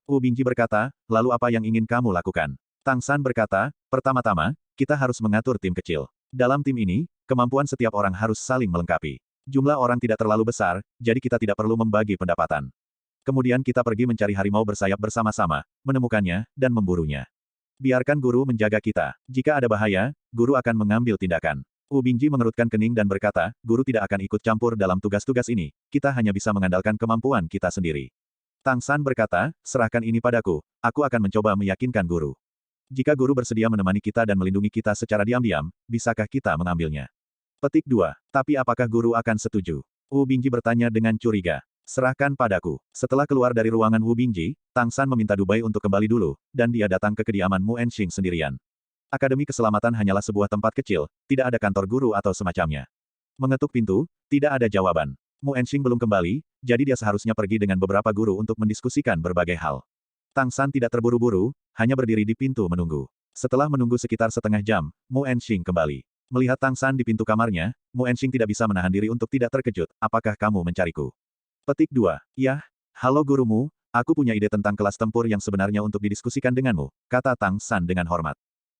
Wu Bingji berkata, lalu apa yang ingin kamu lakukan? Tang San berkata, pertama-tama, kita harus mengatur tim kecil. Dalam tim ini, kemampuan setiap orang harus saling melengkapi. Jumlah orang tidak terlalu besar, jadi kita tidak perlu membagi pendapatan. Kemudian kita pergi mencari harimau bersayap bersama-sama, menemukannya, dan memburunya. Biarkan guru menjaga kita. Jika ada bahaya, guru akan mengambil tindakan. Wu Bingji mengerutkan kening dan berkata, guru tidak akan ikut campur dalam tugas-tugas ini, kita hanya bisa mengandalkan kemampuan kita sendiri. Tang San berkata, serahkan ini padaku, aku akan mencoba meyakinkan guru. Jika guru bersedia menemani kita dan melindungi kita secara diam-diam, bisakah kita mengambilnya? Petik 2. Tapi apakah guru akan setuju? Wu Bingji bertanya dengan curiga. Serahkan padaku. Setelah keluar dari ruangan Wu Bingji, Tang San meminta Dubai untuk kembali dulu, dan dia datang ke kediaman Mu Enxing sendirian. Akademi Keselamatan hanyalah sebuah tempat kecil, tidak ada kantor guru atau semacamnya. Mengetuk pintu, tidak ada jawaban. Mu Enxing belum kembali, jadi dia seharusnya pergi dengan beberapa guru untuk mendiskusikan berbagai hal. Tang San tidak terburu-buru, hanya berdiri di pintu menunggu. Setelah menunggu sekitar setengah jam, Mu Enxing kembali. Melihat Tang San di pintu kamarnya, Mu Enxing tidak bisa menahan diri untuk tidak terkejut. Apakah kamu mencariku? Petik 2. Yah, halo gurumu, aku punya ide tentang kelas tempur yang sebenarnya untuk didiskusikan denganmu, kata Tang San dengan hormat.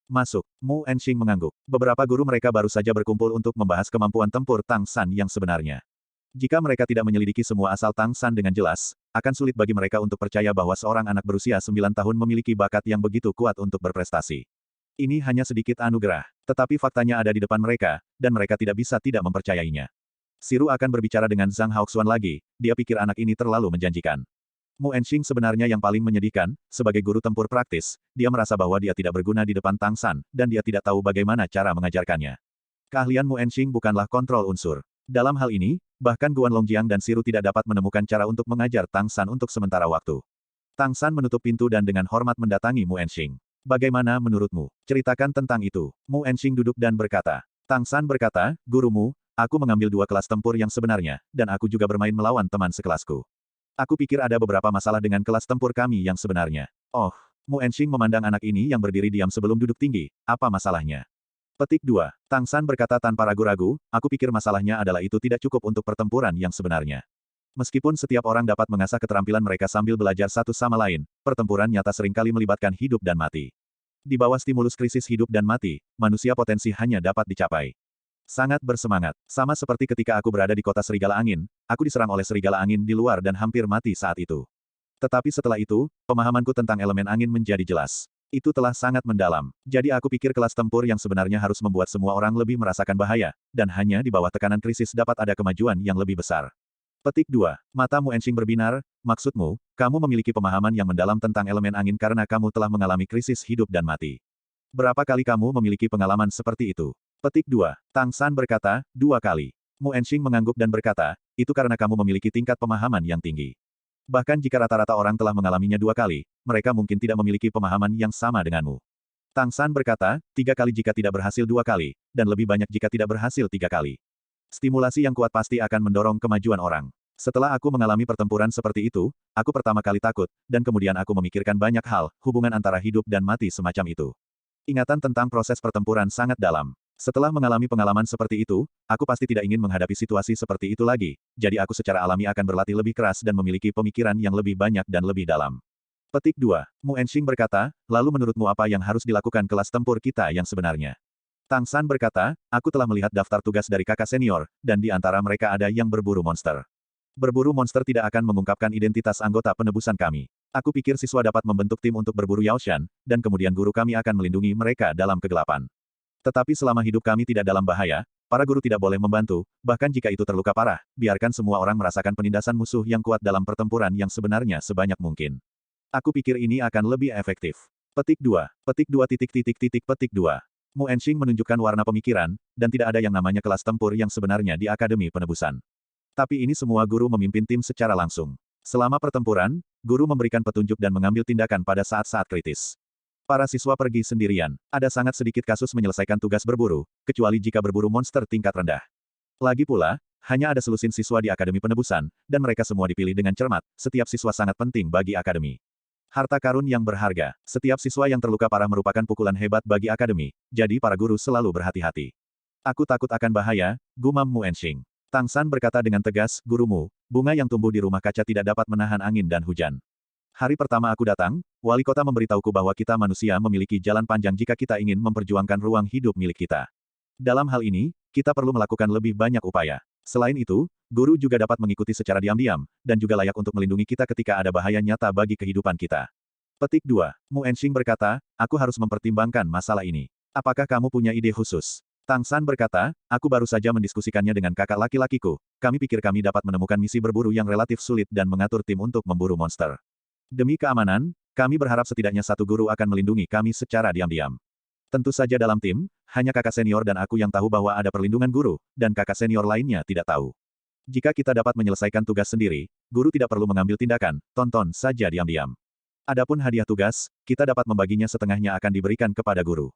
Masuk. Mu Enxing mengangguk. Beberapa guru mereka baru saja berkumpul untuk membahas kemampuan tempur Tang San yang sebenarnya. Jika mereka tidak menyelidiki semua asal Tang San dengan jelas, akan sulit bagi mereka untuk percaya bahwa seorang anak berusia 9 tahun memiliki bakat yang begitu kuat untuk berprestasi. Ini hanya sedikit anugerah, tetapi faktanya ada di depan mereka, dan mereka tidak bisa tidak mempercayainya. Siru akan berbicara dengan Zhang Haoxuan lagi, dia pikir anak ini terlalu menjanjikan. Mu Enxing sebenarnya yang paling menyedihkan, sebagai guru tempur praktis, dia merasa bahwa dia tidak berguna di depan Tang San, dan dia tidak tahu bagaimana cara mengajarkannya. Keahlian Mu Enxing bukanlah kontrol unsur. Dalam hal ini, bahkan Guan Longjiang dan Siru tidak dapat menemukan cara untuk mengajar Tang San untuk sementara waktu. Tang San menutup pintu dan dengan hormat mendatangi Mu Enxing. Bagaimana menurutmu? Ceritakan tentang itu. Mu Enxing duduk dan berkata. Tang San berkata, gurumu, aku mengambil 2 kelas tempur yang sebenarnya, dan aku juga bermain melawan teman sekelasku. Aku pikir ada beberapa masalah dengan kelas tempur kami yang sebenarnya. Oh, Mu Enxing memandang anak ini yang berdiri diam sebelum duduk tinggi, apa masalahnya? Petik 2. Tang San berkata tanpa ragu-ragu, aku pikir masalahnya adalah itu tidak cukup untuk pertempuran yang sebenarnya. Meskipun setiap orang dapat mengasah keterampilan mereka sambil belajar satu sama lain, pertempuran nyata seringkali melibatkan hidup dan mati. Di bawah stimulus krisis hidup dan mati, manusia potensi hanya dapat dicapai. Sangat bersemangat. Sama seperti ketika aku berada di kota Serigala Angin, aku diserang oleh serigala angin di luar dan hampir mati saat itu. Tetapi setelah itu, pemahamanku tentang elemen angin menjadi jelas. Itu telah sangat mendalam. Jadi aku pikir kelas tempur yang sebenarnya harus membuat semua orang lebih merasakan bahaya, dan hanya di bawah tekanan krisis dapat ada kemajuan yang lebih besar. Petik 2. Mata Mu Enxing berbinar, maksudmu, kamu memiliki pemahaman yang mendalam tentang elemen angin karena kamu telah mengalami krisis hidup dan mati. Berapa kali kamu memiliki pengalaman seperti itu? Petik 2. Tang San berkata, 2 kali. Mu Enxing mengangguk dan berkata, itu karena kamu memiliki tingkat pemahaman yang tinggi. Bahkan jika rata-rata orang telah mengalaminya 2 kali, mereka mungkin tidak memiliki pemahaman yang sama denganmu. Tang San berkata, 3 kali jika tidak berhasil 2 kali, dan lebih banyak jika tidak berhasil 3 kali. Stimulasi yang kuat pasti akan mendorong kemajuan orang. Setelah aku mengalami pertempuran seperti itu, aku pertama kali takut, dan kemudian aku memikirkan banyak hal, hubungan antara hidup dan mati semacam itu. Ingatan tentang proses pertempuran sangat dalam. Setelah mengalami pengalaman seperti itu, aku pasti tidak ingin menghadapi situasi seperti itu lagi, jadi aku secara alami akan berlatih lebih keras dan memiliki pemikiran yang lebih banyak dan lebih dalam. Petik 2. Mu Enxing berkata, lalu menurutmu apa yang harus dilakukan kelas tempur kita yang sebenarnya? Tang San berkata, aku telah melihat daftar tugas dari kakak senior, dan di antara mereka ada yang berburu monster. Berburu monster tidak akan mengungkapkan identitas anggota penebusan kami. Aku pikir siswa dapat membentuk tim untuk berburu Yaoshan, dan kemudian guru kami akan melindungi mereka dalam kegelapan. Tetapi selama hidup kami tidak dalam bahaya, para guru tidak boleh membantu, bahkan jika itu terluka parah, biarkan semua orang merasakan penindasan musuh yang kuat dalam pertempuran yang sebenarnya sebanyak mungkin. Aku pikir ini akan lebih efektif. Petik 2. Petik 2 Petik 2. Mu Enxing menunjukkan warna pemikiran, dan tidak ada yang namanya kelas tempur yang sebenarnya di Akademi Penebusan. Tapi ini semua guru memimpin tim secara langsung. Selama pertempuran, guru memberikan petunjuk dan mengambil tindakan pada saat-saat kritis. Para siswa pergi sendirian. Ada sangat sedikit kasus menyelesaikan tugas berburu, kecuali jika berburu monster tingkat rendah. Lagi pula, hanya ada selusin siswa di Akademi Penebusan, dan mereka semua dipilih dengan cermat. Setiap siswa sangat penting bagi Akademi. Harta karun yang berharga. Setiap siswa yang terluka parah merupakan pukulan hebat bagi Akademi, jadi para guru selalu berhati-hati. Aku takut akan bahaya, gumam Mu Enxing. Tang San berkata dengan tegas, gurumu, bunga yang tumbuh di rumah kaca tidak dapat menahan angin dan hujan. Hari pertama aku datang, wali kota memberitahuku bahwa kita manusia memiliki jalan panjang jika kita ingin memperjuangkan ruang hidup milik kita. Dalam hal ini, kita perlu melakukan lebih banyak upaya. Selain itu, guru juga dapat mengikuti secara diam-diam, dan juga layak untuk melindungi kita ketika ada bahaya nyata bagi kehidupan kita. Petik 2. Mu Enxing berkata, aku harus mempertimbangkan masalah ini. Apakah kamu punya ide khusus? Tang San berkata, aku baru saja mendiskusikannya dengan kakak laki-lakiku. Kami pikir kami dapat menemukan misi berburu yang relatif sulit dan mengatur tim untuk memburu monster. Demi keamanan, kami berharap setidaknya satu guru akan melindungi kami secara diam-diam. Tentu saja dalam tim, hanya kakak senior dan aku yang tahu bahwa ada perlindungan guru, dan kakak senior lainnya tidak tahu. Jika kita dapat menyelesaikan tugas sendiri, guru tidak perlu mengambil tindakan, tonton saja diam-diam. Adapun hadiah tugas, kita dapat membaginya setengahnya akan diberikan kepada guru.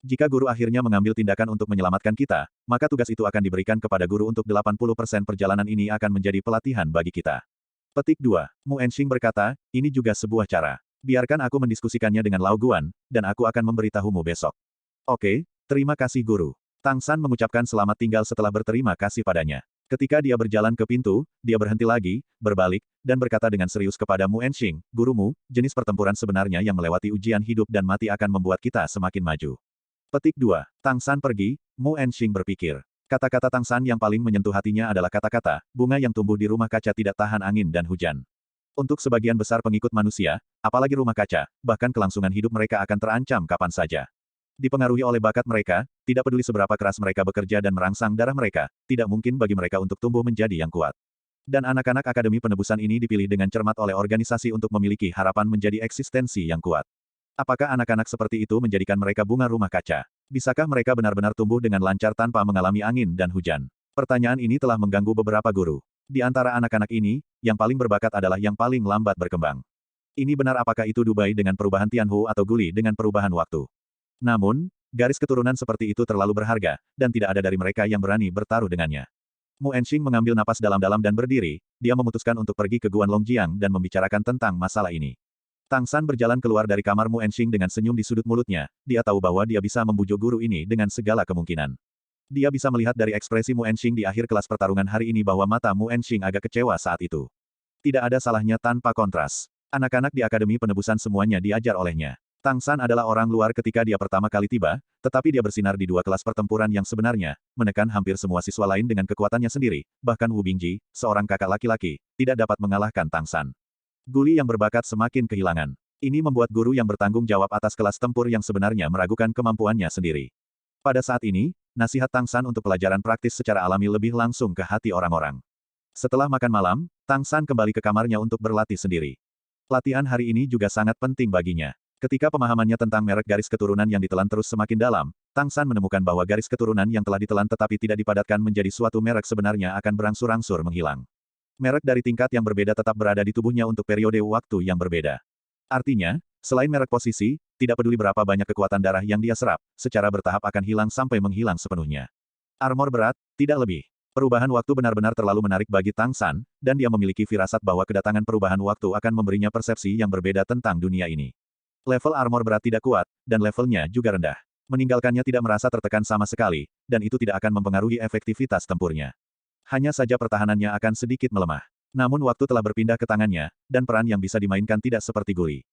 Jika guru akhirnya mengambil tindakan untuk menyelamatkan kita, maka tugas itu akan diberikan kepada guru untuk 80% perjalanan ini akan menjadi pelatihan bagi kita. Petik 2. Mu Enxing berkata, ini juga sebuah cara. Biarkan aku mendiskusikannya dengan Lao Guan, dan aku akan memberitahumu besok. Oke, terima kasih guru. Tang San mengucapkan selamat tinggal setelah berterima kasih padanya. Ketika dia berjalan ke pintu, dia berhenti lagi, berbalik, dan berkata dengan serius kepada Mu Enxing, gurumu, jenis pertempuran sebenarnya yang melewati ujian hidup dan mati akan membuat kita semakin maju. Petik 2. Tang San pergi, Mu Enxing berpikir. Kata-kata Tang San yang paling menyentuh hatinya adalah kata-kata, bunga yang tumbuh di rumah kaca tidak tahan angin dan hujan. Untuk sebagian besar pengikut manusia, apalagi rumah kaca, bahkan kelangsungan hidup mereka akan terancam kapan saja. Dipengaruhi oleh bakat mereka, tidak peduli seberapa keras mereka bekerja dan merangsang darah mereka, tidak mungkin bagi mereka untuk tumbuh menjadi yang kuat. Dan anak-anak Akademi Penebusan ini dipilih dengan cermat oleh organisasi untuk memiliki harapan menjadi eksistensi yang kuat. Apakah anak-anak seperti itu menjadikan mereka bunga rumah kaca? Bisakah mereka benar-benar tumbuh dengan lancar tanpa mengalami angin dan hujan? Pertanyaan ini telah mengganggu beberapa guru. Di antara anak-anak ini, yang paling berbakat adalah yang paling lambat berkembang. Ini benar apakah itu Dubai dengan perubahan Tianhu atau Guli dengan perubahan waktu. Namun, garis keturunan seperti itu terlalu berharga, dan tidak ada dari mereka yang berani bertaruh dengannya. Mu Enxing mengambil napas dalam-dalam dan berdiri, dia memutuskan untuk pergi ke Guan Longjiang dan membicarakan tentang masalah ini. Tang San berjalan keluar dari kamar Mu Enxing dengan senyum di sudut mulutnya, dia tahu bahwa dia bisa membujuk guru ini dengan segala kemungkinan. Dia bisa melihat dari ekspresi Mu Enxing di akhir kelas pertarungan hari ini bahwa mata Mu Enxing agak kecewa saat itu. Tidak ada salahnya tanpa kontras. Anak-anak di Akademi Penebusan semuanya diajar olehnya. Tang San adalah orang luar ketika dia pertama kali tiba, tetapi dia bersinar di dua kelas pertempuran yang sebenarnya, menekan hampir semua siswa lain dengan kekuatannya sendiri, bahkan Wu Bingji, seorang kakak laki-laki, tidak dapat mengalahkan Tang San. Guli yang berbakat semakin kehilangan. Ini membuat guru yang bertanggung jawab atas kelas tempur yang sebenarnya meragukan kemampuannya sendiri. Pada saat ini, nasihat Tang San untuk pelajaran praktis secara alami lebih langsung ke hati orang-orang. Setelah makan malam, Tang San kembali ke kamarnya untuk berlatih sendiri. Latihan hari ini juga sangat penting baginya. Ketika pemahamannya tentang merek garis keturunan yang ditelan terus semakin dalam, Tang San menemukan bahwa garis keturunan yang telah ditelan tetapi tidak dipadatkan menjadi suatu merek sebenarnya akan berangsur-angsur menghilang. Merek dari tingkat yang berbeda tetap berada di tubuhnya untuk periode waktu yang berbeda. Artinya, selain merek posisi, tidak peduli berapa banyak kekuatan darah yang dia serap, secara bertahap akan hilang sampai menghilang sepenuhnya. Armor berat, tidak lebih. Perubahan waktu benar-benar terlalu menarik bagi Tang San, dan dia memiliki firasat bahwa kedatangan perubahan waktu akan memberinya persepsi yang berbeda tentang dunia ini. Level armor berat tidak kuat, dan levelnya juga rendah. Meninggalkannya tidak merasa tertekan sama sekali, dan itu tidak akan mempengaruhi efektivitas tempurnya. Hanya saja pertahanannya akan sedikit melemah. Namun waktu telah berpindah ke tangannya, dan peran yang bisa dimainkan tidak seperti Guli.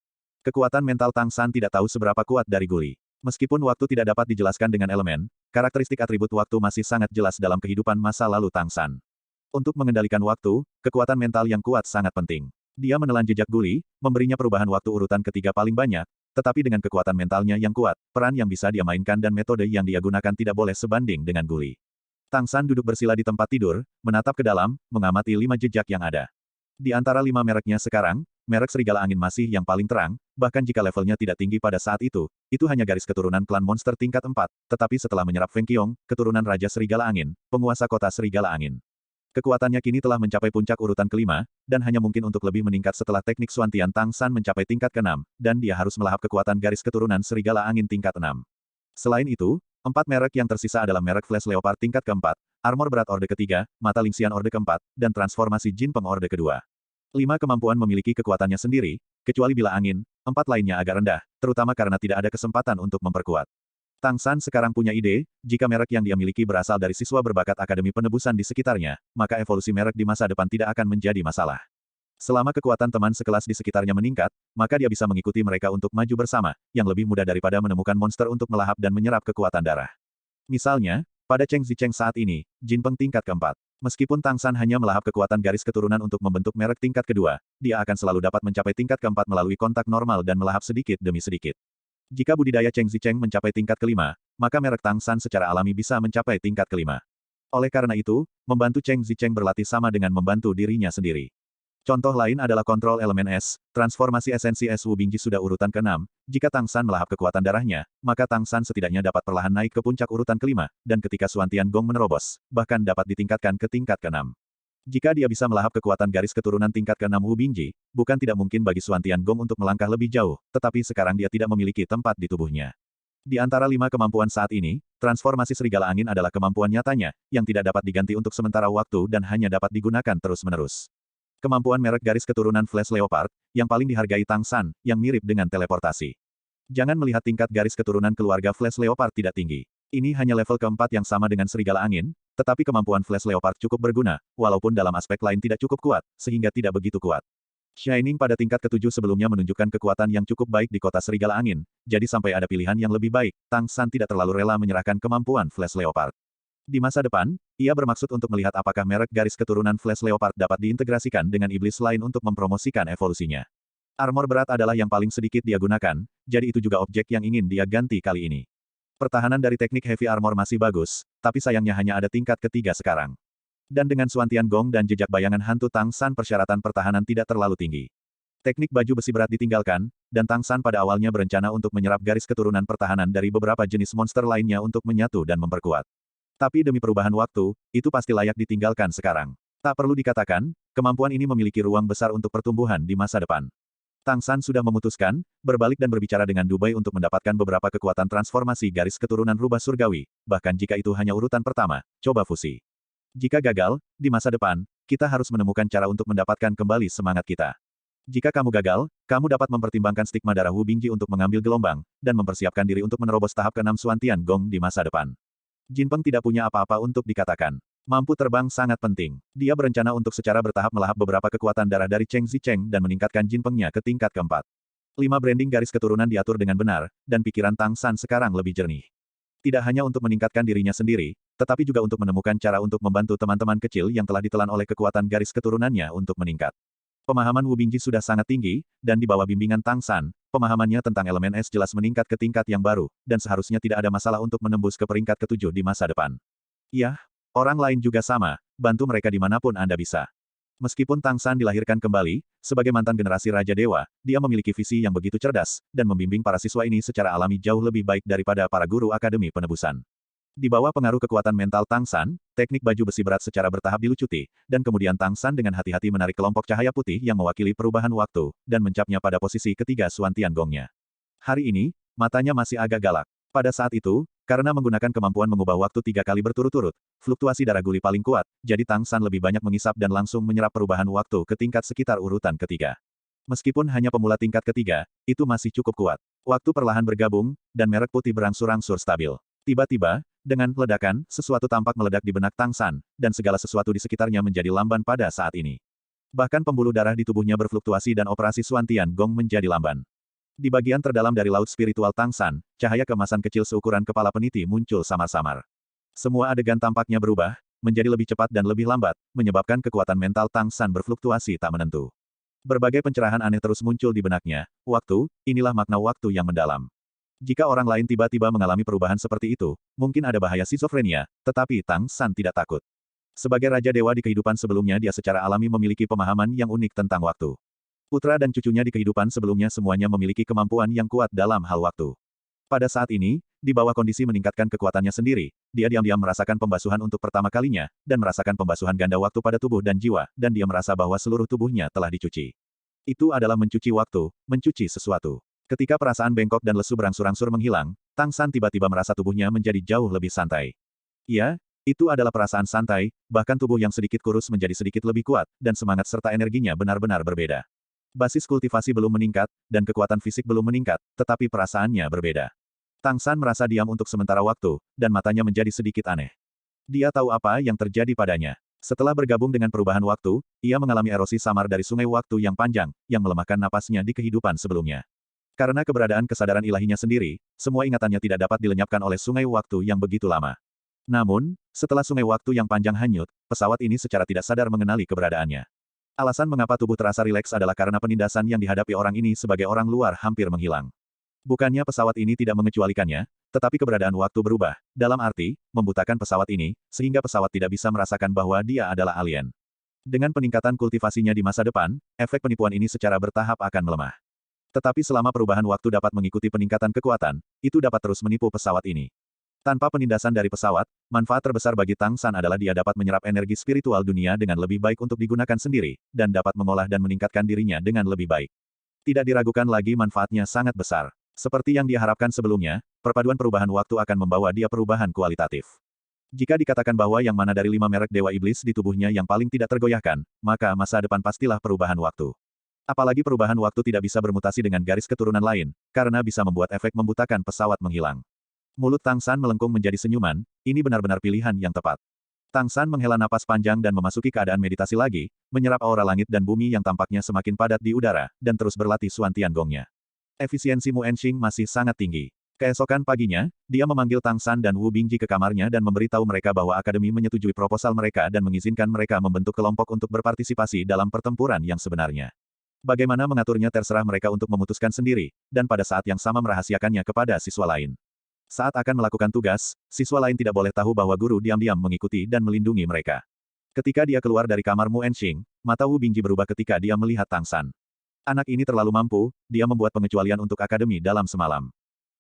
Kekuatan mental Tang San tidak tahu seberapa kuat dari Guli. Meskipun waktu tidak dapat dijelaskan dengan elemen, karakteristik atribut waktu masih sangat jelas dalam kehidupan masa lalu Tang San. Untuk mengendalikan waktu, kekuatan mental yang kuat sangat penting. Dia menelan jejak Guli, memberinya perubahan waktu urutan ketiga paling banyak, tetapi dengan kekuatan mentalnya yang kuat, peran yang bisa dia mainkan dan metode yang dia gunakan tidak boleh sebanding dengan Guli. Tang San duduk bersila di tempat tidur, menatap ke dalam, mengamati 5 jejak yang ada. Di antara 5 mereknya sekarang, merek Serigala Angin masih yang paling terang, bahkan jika levelnya tidak tinggi pada saat itu hanya garis keturunan klan monster tingkat 4, tetapi setelah menyerap Feng Qiong, keturunan Raja Serigala Angin, penguasa kota Serigala Angin. Kekuatannya kini telah mencapai puncak urutan kelima, dan hanya mungkin untuk lebih meningkat setelah teknik Xuantian Tang San mencapai tingkat ke-6, dan dia harus melahap kekuatan garis keturunan Serigala Angin tingkat 6. Selain itu, 4 merek yang tersisa adalah merek Flash Leopard tingkat ke-4, armor berat orde ke-3, mata Lingxian orde ke-4, dan transformasi Jin Peng orde ke-2. 5 kemampuan memiliki kekuatannya sendiri, kecuali bila angin, 4 lainnya agak rendah, terutama karena tidak ada kesempatan untuk memperkuat. Tang San sekarang punya ide, jika merek yang dia miliki berasal dari siswa berbakat Akademi Penebusan di sekitarnya, maka evolusi merek di masa depan tidak akan menjadi masalah. Selama kekuatan teman sekelas di sekitarnya meningkat, maka dia bisa mengikuti mereka untuk maju bersama, yang lebih mudah daripada menemukan monster untuk melahap dan menyerap kekuatan darah. Misalnya, pada Cheng Zicheng saat ini, Jin Peng tingkat keempat. Meskipun Tang San hanya melahap kekuatan garis keturunan untuk membentuk merek tingkat kedua, dia akan selalu dapat mencapai tingkat keempat melalui kontak normal dan melahap sedikit demi sedikit. Jika budidaya Cheng Zicheng mencapai tingkat kelima, maka merek Tang San secara alami bisa mencapai tingkat kelima. Oleh karena itu, membantu Cheng Zicheng berlatih sama dengan membantu dirinya sendiri. Contoh lain adalah kontrol elemen es, transformasi esensi es Wu Bingji sudah urutan ke-6, jika Tang San melahap kekuatan darahnya, maka Tang San setidaknya dapat perlahan naik ke puncak urutan kelima, dan ketika Suan Tian Gong menerobos, bahkan dapat ditingkatkan ke tingkat ke-6. Jika dia bisa melahap kekuatan garis keturunan tingkat ke-6 Wu Bingji, bukan tidak mungkin bagi Suan Tian-Gong untuk melangkah lebih jauh, tetapi sekarang dia tidak memiliki tempat di tubuhnya. Di antara 5 kemampuan saat ini, transformasi serigala angin adalah kemampuan nyatanya, yang tidak dapat diganti untuk sementara waktu dan hanya dapat digunakan terus-menerus. Kemampuan merek garis keturunan Flash Leopard, yang paling dihargai Tang San, yang mirip dengan teleportasi. Jangan melihat tingkat garis keturunan keluarga Flash Leopard tidak tinggi. Ini hanya level keempat yang sama dengan serigala angin, tetapi kemampuan Flash Leopard cukup berguna, walaupun dalam aspek lain tidak cukup kuat, sehingga tidak begitu kuat. Shining pada tingkat ke-7 sebelumnya menunjukkan kekuatan yang cukup baik di kota serigala angin, jadi sampai ada pilihan yang lebih baik, Tang San tidak terlalu rela menyerahkan kemampuan Flash Leopard. Di masa depan, ia bermaksud untuk melihat apakah merek garis keturunan Flash Leopard dapat diintegrasikan dengan iblis lain untuk mempromosikan evolusinya. Armor berat adalah yang paling sedikit dia gunakan, jadi itu juga objek yang ingin dia ganti kali ini. Pertahanan dari teknik heavy armor masih bagus, tapi sayangnya hanya ada tingkat ketiga sekarang. Dan dengan Suan Tian-Gong dan jejak bayangan hantu Tang San persyaratan pertahanan tidak terlalu tinggi. Teknik baju besi berat ditinggalkan, dan Tang San pada awalnya berencana untuk menyerap garis keturunan pertahanan dari beberapa jenis monster lainnya untuk menyatu dan memperkuat. Tapi demi perubahan waktu, itu pasti layak ditinggalkan sekarang. Tak perlu dikatakan, kemampuan ini memiliki ruang besar untuk pertumbuhan di masa depan. Tang San sudah memutuskan, berbalik dan berbicara dengan Dubai untuk mendapatkan beberapa kekuatan transformasi garis keturunan rubah surgawi, bahkan jika itu hanya urutan pertama, coba fusi. Jika gagal, di masa depan, kita harus menemukan cara untuk mendapatkan kembali semangat kita. Jika kamu gagal, kamu dapat mempertimbangkan stigma darah Wu Bingji untuk mengambil gelombang, dan mempersiapkan diri untuk menerobos tahap ke-6 Suan Tian-Gong di masa depan. Jin Peng tidak punya apa-apa untuk dikatakan. Mampu terbang sangat penting. Dia berencana untuk secara bertahap melahap beberapa kekuatan darah dari Cheng Zicheng dan meningkatkan Jin Peng-nya ke tingkat keempat. 5 branding garis keturunan diatur dengan benar, dan pikiran Tang San sekarang lebih jernih. Tidak hanya untuk meningkatkan dirinya sendiri, tetapi juga untuk menemukan cara untuk membantu teman-teman kecil yang telah ditelan oleh kekuatan garis keturunannya untuk meningkat. Pemahaman Wu Bingji sudah sangat tinggi, dan di bawah bimbingan Tang San, pemahamannya tentang elemen es jelas meningkat ke tingkat yang baru, dan seharusnya tidak ada masalah untuk menembus ke peringkat ke-7 di masa depan. Iya, orang lain juga sama, bantu mereka dimanapun Anda bisa. Meskipun Tang San dilahirkan kembali, sebagai mantan generasi Raja Dewa, dia memiliki visi yang begitu cerdas, dan membimbing para siswa ini secara alami jauh lebih baik daripada para guru Akademi Penebusan. Di bawah pengaruh kekuatan mental Tang San, teknik baju besi berat secara bertahap dilucuti, dan kemudian Tang San dengan hati-hati menarik kelompok cahaya putih yang mewakili perubahan waktu, dan mencapnya pada posisi ketiga Suan Tian-Gong-nya. Hari ini, matanya masih agak galak. Pada saat itu, karena menggunakan kemampuan mengubah waktu 3 kali berturut-turut, fluktuasi darah guli paling kuat, jadi Tang San lebih banyak mengisap dan langsung menyerap perubahan waktu ke tingkat sekitar urutan ketiga. Meskipun hanya pemula tingkat ketiga, itu masih cukup kuat. Waktu perlahan bergabung, dan merek putih berangsur-angsur stabil. Tiba-tiba, dengan ledakan, sesuatu tampak meledak di benak Tang San, dan segala sesuatu di sekitarnya menjadi lamban pada saat ini. Bahkan pembuluh darah di tubuhnya berfluktuasi dan operasi Suan Tian-Gong menjadi lamban. Di bagian terdalam dari laut spiritual Tang San, cahaya keemasan kecil seukuran kepala peniti muncul samar-samar. Semua adegan tampaknya berubah, menjadi lebih cepat dan lebih lambat, menyebabkan kekuatan mental Tang San berfluktuasi tak menentu. Berbagai pencerahan aneh terus muncul di benaknya. Waktu, inilah makna waktu yang mendalam. Jika orang lain tiba-tiba mengalami perubahan seperti itu, mungkin ada bahaya skizofrenia, tetapi Tang San tidak takut. Sebagai Raja Dewa di kehidupan sebelumnya dia secara alami memiliki pemahaman yang unik tentang waktu. Putra dan cucunya di kehidupan sebelumnya semuanya memiliki kemampuan yang kuat dalam hal waktu. Pada saat ini, di bawah kondisi meningkatkan kekuatannya sendiri, dia diam-diam merasakan pembasuhan untuk pertama kalinya, dan merasakan pembasuhan ganda waktu pada tubuh dan jiwa, dan dia merasa bahwa seluruh tubuhnya telah dicuci. Itu adalah mencuci waktu, mencuci sesuatu. Ketika perasaan bengkok dan lesu berangsur-angsur menghilang, Tang San tiba-tiba merasa tubuhnya menjadi jauh lebih santai. Iya, itu adalah perasaan santai, bahkan tubuh yang sedikit kurus menjadi sedikit lebih kuat, dan semangat serta energinya benar-benar berbeda. Basis kultivasi belum meningkat, dan kekuatan fisik belum meningkat, tetapi perasaannya berbeda. Tang San merasa diam untuk sementara waktu, dan matanya menjadi sedikit aneh. Dia tahu apa yang terjadi padanya. Setelah bergabung dengan perubahan waktu, ia mengalami erosi samar dari sungai waktu yang panjang, yang melemahkan napasnya di kehidupan sebelumnya. Karena keberadaan kesadaran ilahinya sendiri, semua ingatannya tidak dapat dilenyapkan oleh sungai waktu yang begitu lama. Namun, setelah sungai waktu yang panjang hanyut, pesawat ini secara tidak sadar mengenali keberadaannya. Alasan mengapa tubuh terasa rileks adalah karena penindasan yang dihadapi orang ini sebagai orang luar hampir menghilang. Bukannya pesawat ini tidak mengecualikannya, tetapi keberadaan waktu berubah, dalam arti, membutakan pesawat ini, sehingga pesawat tidak bisa merasakan bahwa dia adalah alien. Dengan peningkatan kultivasinya di masa depan, efek penipuan ini secara bertahap akan melemah. Tetapi selama perubahan waktu dapat mengikuti peningkatan kekuatan, itu dapat terus menipu pesawat ini. Tanpa penindasan dari pesawat, manfaat terbesar bagi Tang San adalah dia dapat menyerap energi spiritual dunia dengan lebih baik untuk digunakan sendiri, dan dapat mengolah dan meningkatkan dirinya dengan lebih baik. Tidak diragukan lagi manfaatnya sangat besar. Seperti yang dia harapkan sebelumnya, perpaduan perubahan waktu akan membawa dia perubahan kualitatif. Jika dikatakan bahwa yang mana dari 5 merek Dewa Iblis di tubuhnya yang paling tidak tergoyahkan, maka masa depan pastilah perubahan waktu. Apalagi perubahan waktu tidak bisa bermutasi dengan garis keturunan lain, karena bisa membuat efek membutakan pesawat menghilang. Mulut Tang San melengkung menjadi senyuman, ini benar-benar pilihan yang tepat. Tang San menghela napas panjang dan memasuki keadaan meditasi lagi, menyerap aura langit dan bumi yang tampaknya semakin padat di udara, dan terus berlatih Suan Tiangongnya. Efisiensi Mu Enxing masih sangat tinggi. Keesokan paginya, dia memanggil Tang San dan Wu Bingji ke kamarnya dan memberitahu mereka bahwa Akademi menyetujui proposal mereka dan mengizinkan mereka membentuk kelompok untuk berpartisipasi dalam pertempuran yang sebenarnya. Bagaimana mengaturnya terserah mereka untuk memutuskan sendiri, dan pada saat yang sama merahasiakannya kepada siswa lain. Saat akan melakukan tugas, siswa lain tidak boleh tahu bahwa guru diam-diam mengikuti dan melindungi mereka. Ketika dia keluar dari kamar Mu Enxing, mata Wu Bingji berubah ketika dia melihat Tang San. Anak ini terlalu mampu, dia membuat pengecualian untuk akademi dalam semalam.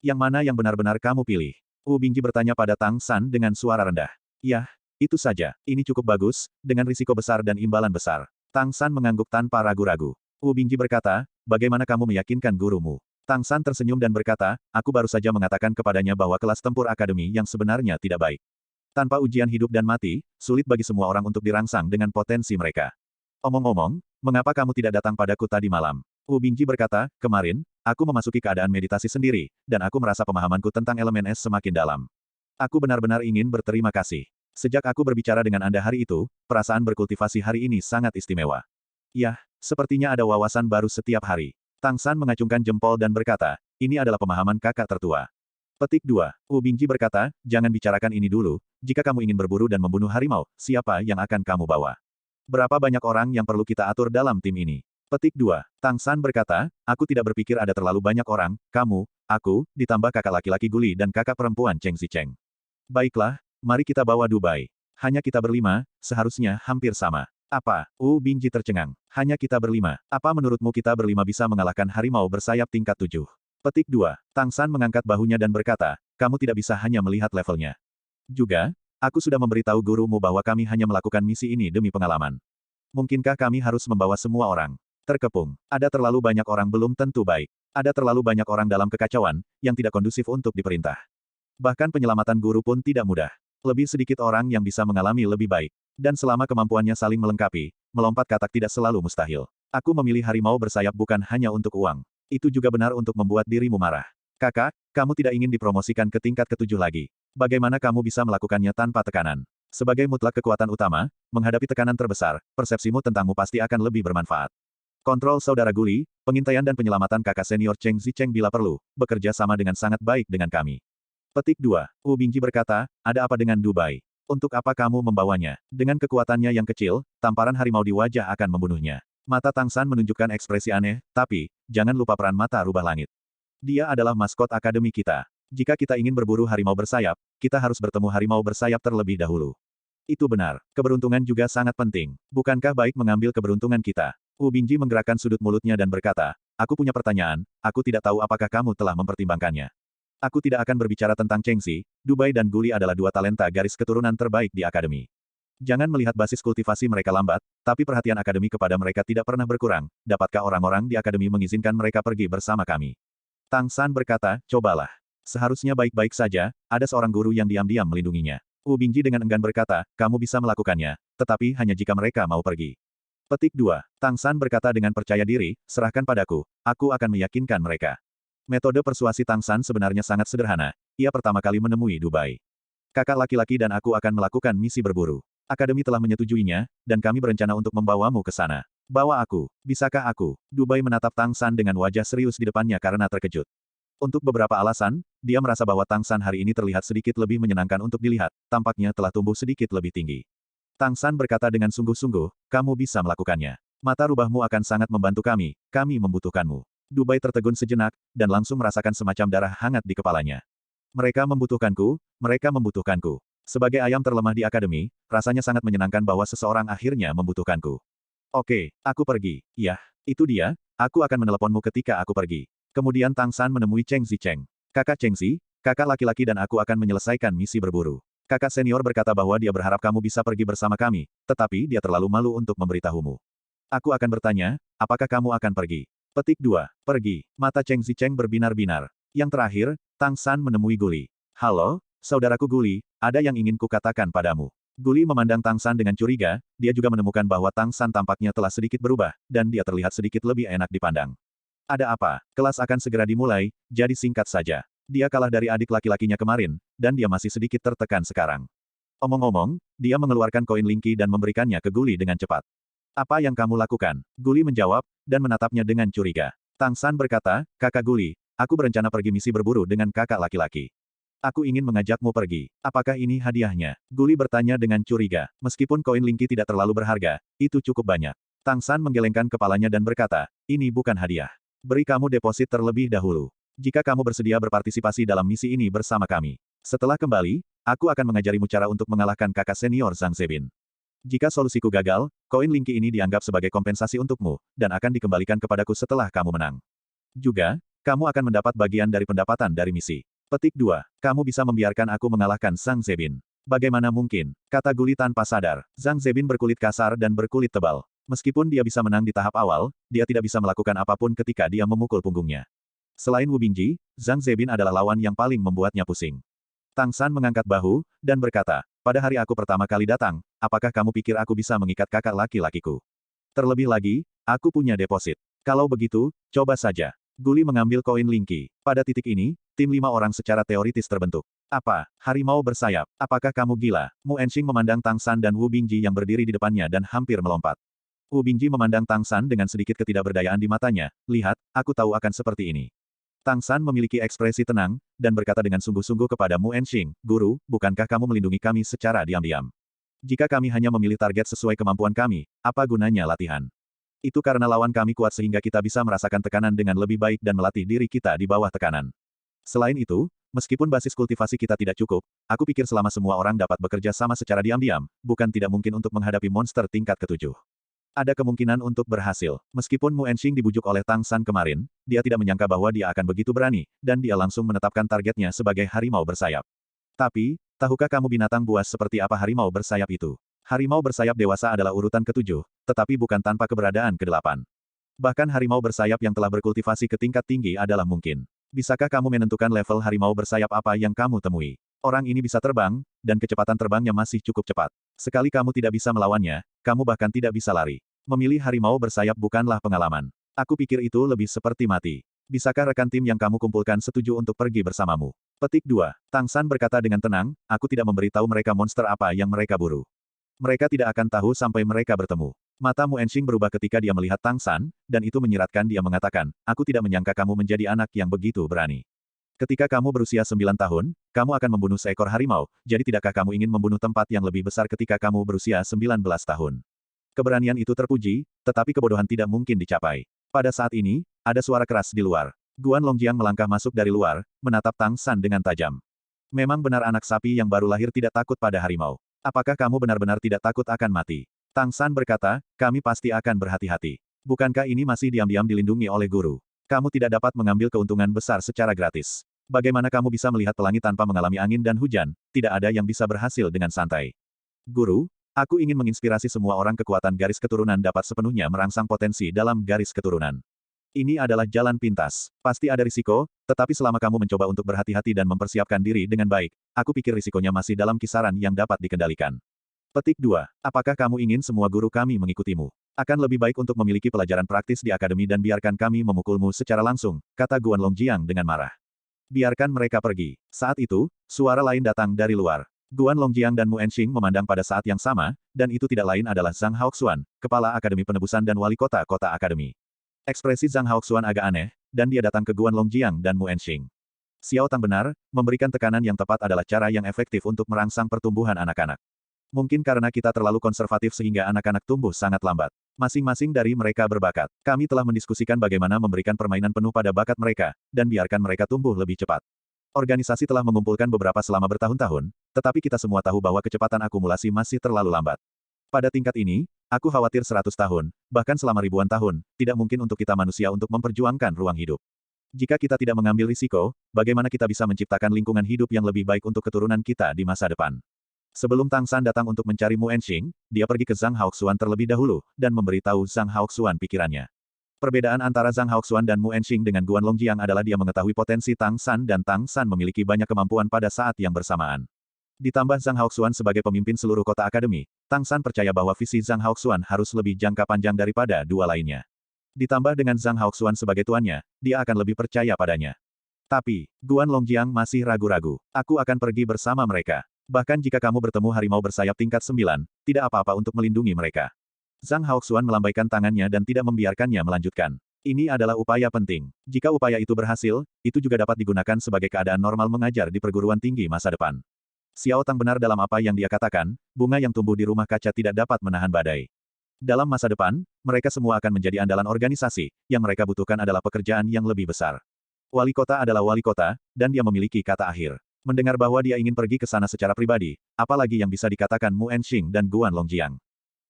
Yang mana yang benar-benar kamu pilih? Wu Bingji bertanya pada Tang San dengan suara rendah. Yah, itu saja, ini cukup bagus, dengan risiko besar dan imbalan besar. Tang San mengangguk tanpa ragu-ragu. Wu Bingji berkata, bagaimana kamu meyakinkan gurumu? Tang San tersenyum dan berkata, aku baru saja mengatakan kepadanya bahwa kelas tempur akademi yang sebenarnya tidak baik. Tanpa ujian hidup dan mati, sulit bagi semua orang untuk dirangsang dengan potensi mereka. Omong-omong, mengapa kamu tidak datang padaku tadi malam? Wu Bingji berkata, kemarin, aku memasuki keadaan meditasi sendiri, dan aku merasa pemahamanku tentang elemen es semakin dalam. Aku benar-benar ingin berterima kasih. Sejak aku berbicara dengan Anda hari itu, perasaan berkultivasi hari ini sangat istimewa. Yah, sepertinya ada wawasan baru setiap hari. Tang San mengacungkan jempol dan berkata, ini adalah pemahaman kakak tertua. Petik 2. Wu Bingji berkata, jangan bicarakan ini dulu, jika kamu ingin berburu dan membunuh harimau, siapa yang akan kamu bawa? Berapa banyak orang yang perlu kita atur dalam tim ini? Petik 2. Tang San berkata, aku tidak berpikir ada terlalu banyak orang, kamu, aku, ditambah kakak laki-laki Guli dan kakak perempuan Cheng Zicheng. Baiklah, mari kita bawa Dubai. Hanya kita berlima, seharusnya hampir sama. Apa? Wu Bingji tercengang. Hanya kita berlima. Apa menurutmu kita berlima bisa mengalahkan harimau bersayap tingkat 7? Petik 2. Tang San mengangkat bahunya dan berkata, kamu tidak bisa hanya melihat levelnya. Juga, aku sudah memberitahu gurumu bahwa kami hanya melakukan misi ini demi pengalaman. Mungkinkah kami harus membawa semua orang? Terkepung. Ada terlalu banyak orang belum tentu baik. Ada terlalu banyak orang dalam kekacauan, yang tidak kondusif untuk diperintah. Bahkan penyelamatan guru pun tidak mudah. Lebih sedikit orang yang bisa mengalami lebih baik. Dan selama kemampuannya saling melengkapi, melompat katak tidak selalu mustahil. Aku memilih harimau bersayap bukan hanya untuk uang. Itu juga benar untuk membuat dirimu marah. Kakak, kamu tidak ingin dipromosikan ke tingkat ke-7 lagi. Bagaimana kamu bisa melakukannya tanpa tekanan? Sebagai mutlak kekuatan utama, menghadapi tekanan terbesar, persepsimu tentangmu pasti akan lebih bermanfaat. Kontrol saudara Guli, pengintaian dan penyelamatan kakak senior Cheng Zicheng bila perlu, bekerja sama dengan sangat baik dengan kami. Petik 2. Wu Bingji berkata, ada apa dengan Dubai? Untuk apa kamu membawanya? Dengan kekuatannya yang kecil, tamparan harimau di wajah akan membunuhnya. Mata Tang San menunjukkan ekspresi aneh, tapi, jangan lupa peran mata rubah langit. Dia adalah maskot akademi kita. Jika kita ingin berburu harimau bersayap, kita harus bertemu harimau bersayap terlebih dahulu. Itu benar. Keberuntungan juga sangat penting. Bukankah baik mengambil keberuntungan kita? Wu Bingji menggerakkan sudut mulutnya dan berkata, aku punya pertanyaan, aku tidak tahu apakah kamu telah mempertimbangkannya. Aku tidak akan berbicara tentang Chengxi, Dubai dan Guli adalah dua talenta garis keturunan terbaik di akademi. Jangan melihat basis kultivasi mereka lambat, tapi perhatian akademi kepada mereka tidak pernah berkurang. Dapatkah orang-orang di akademi mengizinkan mereka pergi bersama kami? Tang San berkata, cobalah. Seharusnya baik-baik saja, ada seorang guru yang diam-diam melindunginya. Wu Bingji dengan enggan berkata, kamu bisa melakukannya, tetapi hanya jika mereka mau pergi. Petik 2. Tang San berkata dengan percaya diri, serahkan padaku, aku akan meyakinkan mereka. Metode persuasi Tang San sebenarnya sangat sederhana, ia pertama kali menemui Dubai. Kakak laki-laki dan aku akan melakukan misi berburu. Akademi telah menyetujuinya, dan kami berencana untuk membawamu ke sana. Bawa aku. Bisakah aku? Dubai menatap Tang San dengan wajah serius di depannya karena terkejut. Untuk beberapa alasan, dia merasa bahwa Tang San hari ini terlihat sedikit lebih menyenangkan untuk dilihat, tampaknya telah tumbuh sedikit lebih tinggi. Tang San berkata dengan sungguh-sungguh, kamu bisa melakukannya. Mata rubahmu akan sangat membantu kami membutuhkanmu. Dubai tertegun sejenak, dan langsung merasakan semacam darah hangat di kepalanya. Mereka membutuhkanku. Sebagai ayam terlemah di akademi, rasanya sangat menyenangkan bahwa seseorang akhirnya membutuhkanku. Oke, aku pergi. Yah, itu dia, aku akan meneleponmu ketika aku pergi. Kemudian Tang San menemui Cheng Zicheng. Kakak Cheng Zi, kakak laki-laki dan aku akan menyelesaikan misi berburu. Kakak senior berkata bahwa dia berharap kamu bisa pergi bersama kami, tetapi dia terlalu malu untuk memberitahumu. Aku akan bertanya, apakah kamu akan pergi? Petik 2. Pergi. Mata Cheng Zicheng berbinar-binar. Yang terakhir, Tang San menemui Guli. Halo, saudaraku Guli, ada yang ingin kukatakan padamu. Guli memandang Tang San dengan curiga, dia juga menemukan bahwa Tang San tampaknya telah sedikit berubah, dan dia terlihat sedikit lebih enak dipandang. Ada apa? Kelas akan segera dimulai, jadi singkat saja. Dia kalah dari adik laki-lakinya kemarin, dan dia masih sedikit tertekan sekarang. Omong-omong, dia mengeluarkan koin Linky dan memberikannya ke Guli dengan cepat. Apa yang kamu lakukan? Guli menjawab, dan menatapnya dengan curiga. Tang San berkata, kakak Guli, aku berencana pergi misi berburu dengan kakak laki-laki. Aku ingin mengajakmu pergi. Apakah ini hadiahnya? Guli bertanya dengan curiga. Meskipun koin Linky tidak terlalu berharga, itu cukup banyak. Tang San menggelengkan kepalanya dan berkata, ini bukan hadiah. Beri kamu deposit terlebih dahulu. Jika kamu bersedia berpartisipasi dalam misi ini bersama kami. Setelah kembali, aku akan mengajarimu cara untuk mengalahkan kakak senior Zhang Zebin. Jika solusiku gagal, koin Linky ini dianggap sebagai kompensasi untukmu, dan akan dikembalikan kepadaku setelah kamu menang. Juga, kamu akan mendapat bagian dari pendapatan dari misi. Petik 2. Kamu bisa membiarkan aku mengalahkan Zhang Zebin. Bagaimana mungkin? Kata Guli tanpa sadar. Zhang Zebin berkulit kasar dan berkulit tebal. Meskipun dia bisa menang di tahap awal, dia tidak bisa melakukan apapun ketika dia memukul punggungnya. Selain Wu Bingji, Zhang Zebin adalah lawan yang paling membuatnya pusing. Tang San mengangkat bahu, dan berkata, pada hari aku pertama kali datang, apakah kamu pikir aku bisa mengikat kakak laki-lakiku? Terlebih lagi, aku punya deposit. Kalau begitu, coba saja. Guli mengambil koin Linky. Pada titik ini, tim 5 orang secara teoritis terbentuk. Apa? Harimau bersayap. Apakah kamu gila? Mu Enxing memandang Tang San dan Wu Bingji yang berdiri di depannya dan hampir melompat. Wu Bingji memandang Tang San dengan sedikit ketidakberdayaan di matanya. Lihat, aku tahu akan seperti ini. Tang San memiliki ekspresi tenang, dan berkata dengan sungguh-sungguh kepada Mu Enxing, Guru, bukankah kamu melindungi kami secara diam-diam? Jika kami hanya memilih target sesuai kemampuan kami, apa gunanya latihan? Itu karena lawan kami kuat sehingga kita bisa merasakan tekanan dengan lebih baik dan melatih diri kita di bawah tekanan. Selain itu, meskipun basis kultivasi kita tidak cukup, aku pikir selama semua orang dapat bekerja sama secara diam-diam, bukan tidak mungkin untuk menghadapi monster tingkat ke-7. Ada kemungkinan untuk berhasil. Meskipun Mu Enxing dibujuk oleh Tang San kemarin, dia tidak menyangka bahwa dia akan begitu berani, dan dia langsung menetapkan targetnya sebagai harimau bersayap. Tapi, tahukah kamu binatang buas seperti apa harimau bersayap itu? Harimau bersayap dewasa adalah urutan ke-7, tetapi bukan tanpa keberadaan ke-8. Bahkan harimau bersayap yang telah berkultivasi ke tingkat tinggi adalah mungkin. Bisakah kamu menentukan level harimau bersayap apa yang kamu temui? Orang ini bisa terbang, dan kecepatan terbangnya masih cukup cepat. Sekali kamu tidak bisa melawannya, kamu bahkan tidak bisa lari. Memilih harimau bersayap bukanlah pengalaman. Aku pikir itu lebih seperti mati. Bisakah rekan tim yang kamu kumpulkan setuju untuk pergi bersamamu? Petik 2. Tang San berkata dengan tenang, aku tidak memberitahu mereka monster apa yang mereka buru. Mereka tidak akan tahu sampai mereka bertemu. Mata Mu Enxing berubah ketika dia melihat Tang San, dan itu menyiratkan dia mengatakan, aku tidak menyangka kamu menjadi anak yang begitu berani. Ketika kamu berusia 9 tahun, kamu akan membunuh seekor harimau, jadi tidakkah kamu ingin membunuh tempat yang lebih besar ketika kamu berusia 19 tahun? Keberanian itu terpuji, tetapi kebodohan tidak mungkin dicapai. Pada saat ini, ada suara keras di luar. Guan Longjiang melangkah masuk dari luar, menatap Tang San dengan tajam. Memang benar anak sapi yang baru lahir tidak takut pada harimau. Apakah kamu benar-benar tidak takut akan mati? Tang San berkata, kami pasti akan berhati-hati. Bukankah ini masih diam-diam dilindungi oleh guru? Kamu tidak dapat mengambil keuntungan besar secara gratis. Bagaimana kamu bisa melihat pelangi tanpa mengalami angin dan hujan? Tidak ada yang bisa berhasil dengan santai. Guru, aku ingin menginspirasi semua orang kekuatan garis keturunan dapat sepenuhnya merangsang potensi dalam garis keturunan. Ini adalah jalan pintas. Pasti ada risiko, tetapi selama kamu mencoba untuk berhati-hati dan mempersiapkan diri dengan baik, aku pikir risikonya masih dalam kisaran yang dapat dikendalikan. Petik 2. Apakah kamu ingin semua guru kami mengikutimu? Akan lebih baik untuk memiliki pelajaran praktis di akademi dan biarkan kami memukulmu secara langsung, kata Guan Longjiang dengan marah. Biarkan mereka pergi. Saat itu, suara lain datang dari luar. Guan Longjiang dan Mu Enxing memandang pada saat yang sama, dan itu tidak lain adalah Zhang Haoxuan, Kepala Akademi Penebusan dan Wali Kota Kota Akademi. Ekspresi Zhang Haoxuan agak aneh, dan dia datang ke Guan Longjiang dan Mu Enxing. Xiao Tang benar, memberikan tekanan yang tepat adalah cara yang efektif untuk merangsang pertumbuhan anak-anak. Mungkin karena kita terlalu konservatif sehingga anak-anak tumbuh sangat lambat. Masing-masing dari mereka berbakat. Kami telah mendiskusikan bagaimana memberikan permainan penuh pada bakat mereka, dan biarkan mereka tumbuh lebih cepat. Organisasi telah mengumpulkan beberapa selama bertahun-tahun, tetapi kita semua tahu bahwa kecepatan akumulasi masih terlalu lambat. Pada tingkat ini, aku khawatir 100 tahun, bahkan selama ribuan tahun, tidak mungkin untuk kita manusia untuk memperjuangkan ruang hidup. Jika kita tidak mengambil risiko, bagaimana kita bisa menciptakan lingkungan hidup yang lebih baik untuk keturunan kita di masa depan? Sebelum Tang San datang untuk mencari Mu Enxing, dia pergi ke Zhang Haoxuan terlebih dahulu, dan memberitahu Zhang Haoxuan pikirannya. Perbedaan antara Zhang Haoxuan dan Mu Enxing dengan Guan Longjiang adalah dia mengetahui potensi Tang San dan Tang San memiliki banyak kemampuan pada saat yang bersamaan. Ditambah Zhang Haoxuan sebagai pemimpin seluruh kota akademi, Tang San percaya bahwa visi Zhang Haoxuan harus lebih jangka panjang daripada dua lainnya. Ditambah dengan Zhang Haoxuan sebagai tuannya, dia akan lebih percaya padanya. Tapi, Guan Longjiang masih ragu-ragu. Aku akan pergi bersama mereka. Bahkan jika kamu bertemu harimau bersayap tingkat 9, tidak apa-apa untuk melindungi mereka. Zhang Haoxuan melambaikan tangannya dan tidak membiarkannya melanjutkan. Ini adalah upaya penting. Jika upaya itu berhasil, itu juga dapat digunakan sebagai keadaan normal mengajar di perguruan tinggi masa depan. Xiao Tang benar dalam apa yang dia katakan, bunga yang tumbuh di rumah kaca tidak dapat menahan badai. Dalam masa depan, mereka semua akan menjadi andalan organisasi, yang mereka butuhkan adalah pekerjaan yang lebih besar. Wali kota adalah wali kota, dan dia memiliki kata akhir. Mendengar bahwa dia ingin pergi ke sana secara pribadi, apalagi yang bisa dikatakan Mu Enxing dan Guan Longjiang.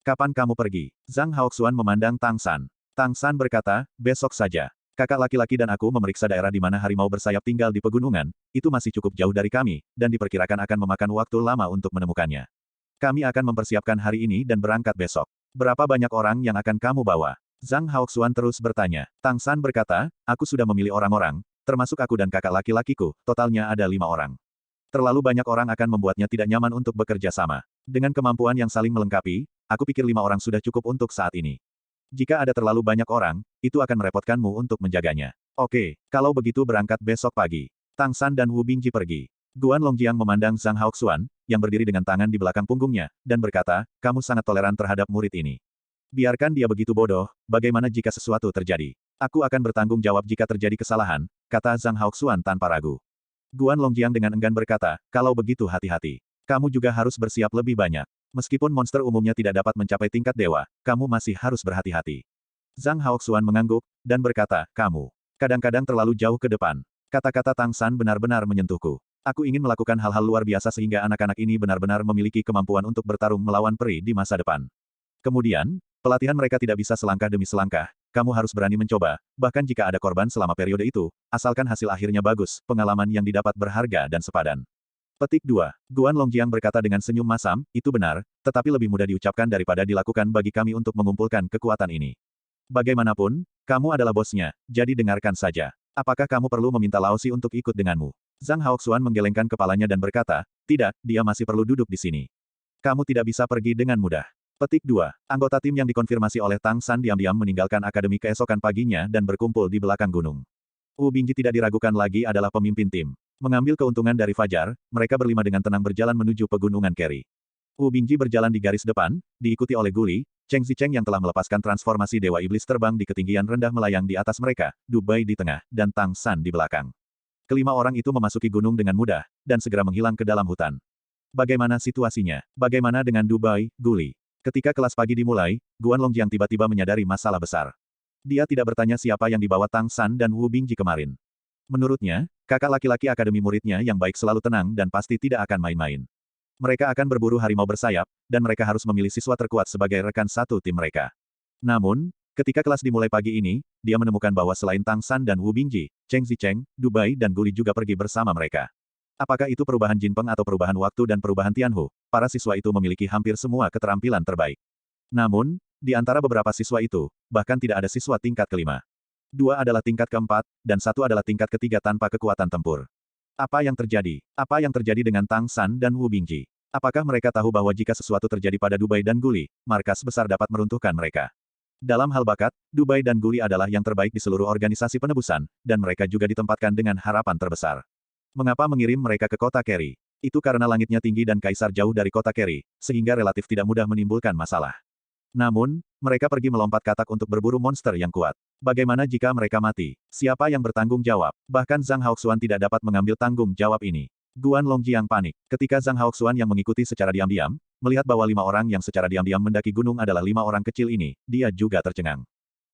Kapan kamu pergi? Zhang Haoxuan memandang Tang San. Tang San berkata, besok saja. Kakak laki-laki dan aku memeriksa daerah di mana harimau bersayap tinggal di pegunungan, itu masih cukup jauh dari kami, dan diperkirakan akan memakan waktu lama untuk menemukannya. Kami akan mempersiapkan hari ini dan berangkat besok. Berapa banyak orang yang akan kamu bawa? Zhang Haoxuan terus bertanya. Tang San berkata, aku sudah memilih orang-orang, termasuk aku dan kakak laki-lakiku, totalnya ada 5 orang. Terlalu banyak orang akan membuatnya tidak nyaman untuk bekerja sama. Dengan kemampuan yang saling melengkapi, aku pikir 5 orang sudah cukup untuk saat ini. Jika ada terlalu banyak orang, itu akan merepotkanmu untuk menjaganya. Oke, kalau begitu berangkat besok pagi. Tang San dan Wu Bingji pergi. Guan Longjiang memandang Zhang Haoxuan, yang berdiri dengan tangan di belakang punggungnya, dan berkata, kamu sangat toleran terhadap murid ini. Biarkan dia begitu bodoh, bagaimana jika sesuatu terjadi? Aku akan bertanggung jawab jika terjadi kesalahan, kata Zhang Haoxuan tanpa ragu. Guan Longjiang dengan enggan berkata, kalau begitu hati-hati. Kamu juga harus bersiap lebih banyak. Meskipun monster umumnya tidak dapat mencapai tingkat dewa, kamu masih harus berhati-hati. Zhang Haoxuan mengangguk, dan berkata, kamu kadang-kadang terlalu jauh ke depan. Kata-kata Tang San benar-benar menyentuhku. Aku ingin melakukan hal-hal luar biasa sehingga anak-anak ini benar-benar memiliki kemampuan untuk bertarung melawan peri di masa depan. Kemudian, pelatihan mereka tidak bisa selangkah demi selangkah, kamu harus berani mencoba, bahkan jika ada korban selama periode itu, asalkan hasil akhirnya bagus, pengalaman yang didapat berharga dan sepadan. Petik 2. Guan Longjiang berkata dengan senyum masam, itu benar, tetapi lebih mudah diucapkan daripada dilakukan bagi kami untuk mengumpulkan kekuatan ini. Bagaimanapun, kamu adalah bosnya, jadi dengarkan saja. Apakah kamu perlu meminta Laosi untuk ikut denganmu? Zhang Haoxuan menggelengkan kepalanya dan berkata, tidak, dia masih perlu duduk di sini. Kamu tidak bisa pergi dengan mudah. Petik 2. Anggota tim yang dikonfirmasi oleh Tang San diam-diam meninggalkan akademi keesokan paginya dan berkumpul di belakang gunung. Wu Bingji tidak diragukan lagi adalah pemimpin tim. Mengambil keuntungan dari fajar, mereka berlima dengan tenang berjalan menuju pegunungan Keri. Wu Bingji berjalan di garis depan, diikuti oleh Guli, Cheng Zicheng yang telah melepaskan transformasi Dewa Iblis terbang di ketinggian rendah melayang di atas mereka, Du Bai di tengah, dan Tang San di belakang. Kelima orang itu memasuki gunung dengan mudah, dan segera menghilang ke dalam hutan. Bagaimana situasinya? Bagaimana dengan Du Bai, Guli? Ketika kelas pagi dimulai, Guan Longjiang tiba-tiba menyadari masalah besar. Dia tidak bertanya siapa yang dibawa Tang San dan Wu Bingji kemarin. Menurutnya, kakak laki-laki akademi muridnya yang baik selalu tenang dan pasti tidak akan main-main. Mereka akan berburu harimau bersayap, dan mereka harus memilih siswa terkuat sebagai rekan satu tim mereka. Namun, ketika kelas dimulai pagi ini, dia menemukan bahwa selain Tang San dan Wu Bingji, Cheng Zicheng, Du Bai dan Guli juga pergi bersama mereka. Apakah itu perubahan Jinpeng atau perubahan waktu dan perubahan Tianhu? Para siswa itu memiliki hampir semua keterampilan terbaik. Namun, di antara beberapa siswa itu, bahkan tidak ada siswa tingkat kelima. 2 adalah tingkat keempat, dan 1 adalah tingkat ketiga tanpa kekuatan tempur. Apa yang terjadi? Apa yang terjadi dengan Tang San dan Wu Bingji? Apakah mereka tahu bahwa jika sesuatu terjadi pada Du Bai dan Guli, markas besar dapat meruntuhkan mereka? Dalam hal bakat, Du Bai dan Guli adalah yang terbaik di seluruh organisasi penebusan, dan mereka juga ditempatkan dengan harapan terbesar. Mengapa mengirim mereka ke kota Keri? Itu karena langitnya tinggi dan kaisar jauh dari kota Kerry, sehingga relatif tidak mudah menimbulkan masalah. Namun, mereka pergi melompat katak untuk berburu monster yang kuat. Bagaimana jika mereka mati? Siapa yang bertanggung jawab? Bahkan Zhang Haoxuan tidak dapat mengambil tanggung jawab ini. Guan Longjiang panik. Ketika Zhang Haoxuan yang mengikuti secara diam-diam, melihat bahwa 5 orang yang secara diam-diam mendaki gunung adalah 5 orang kecil ini, dia juga tercengang.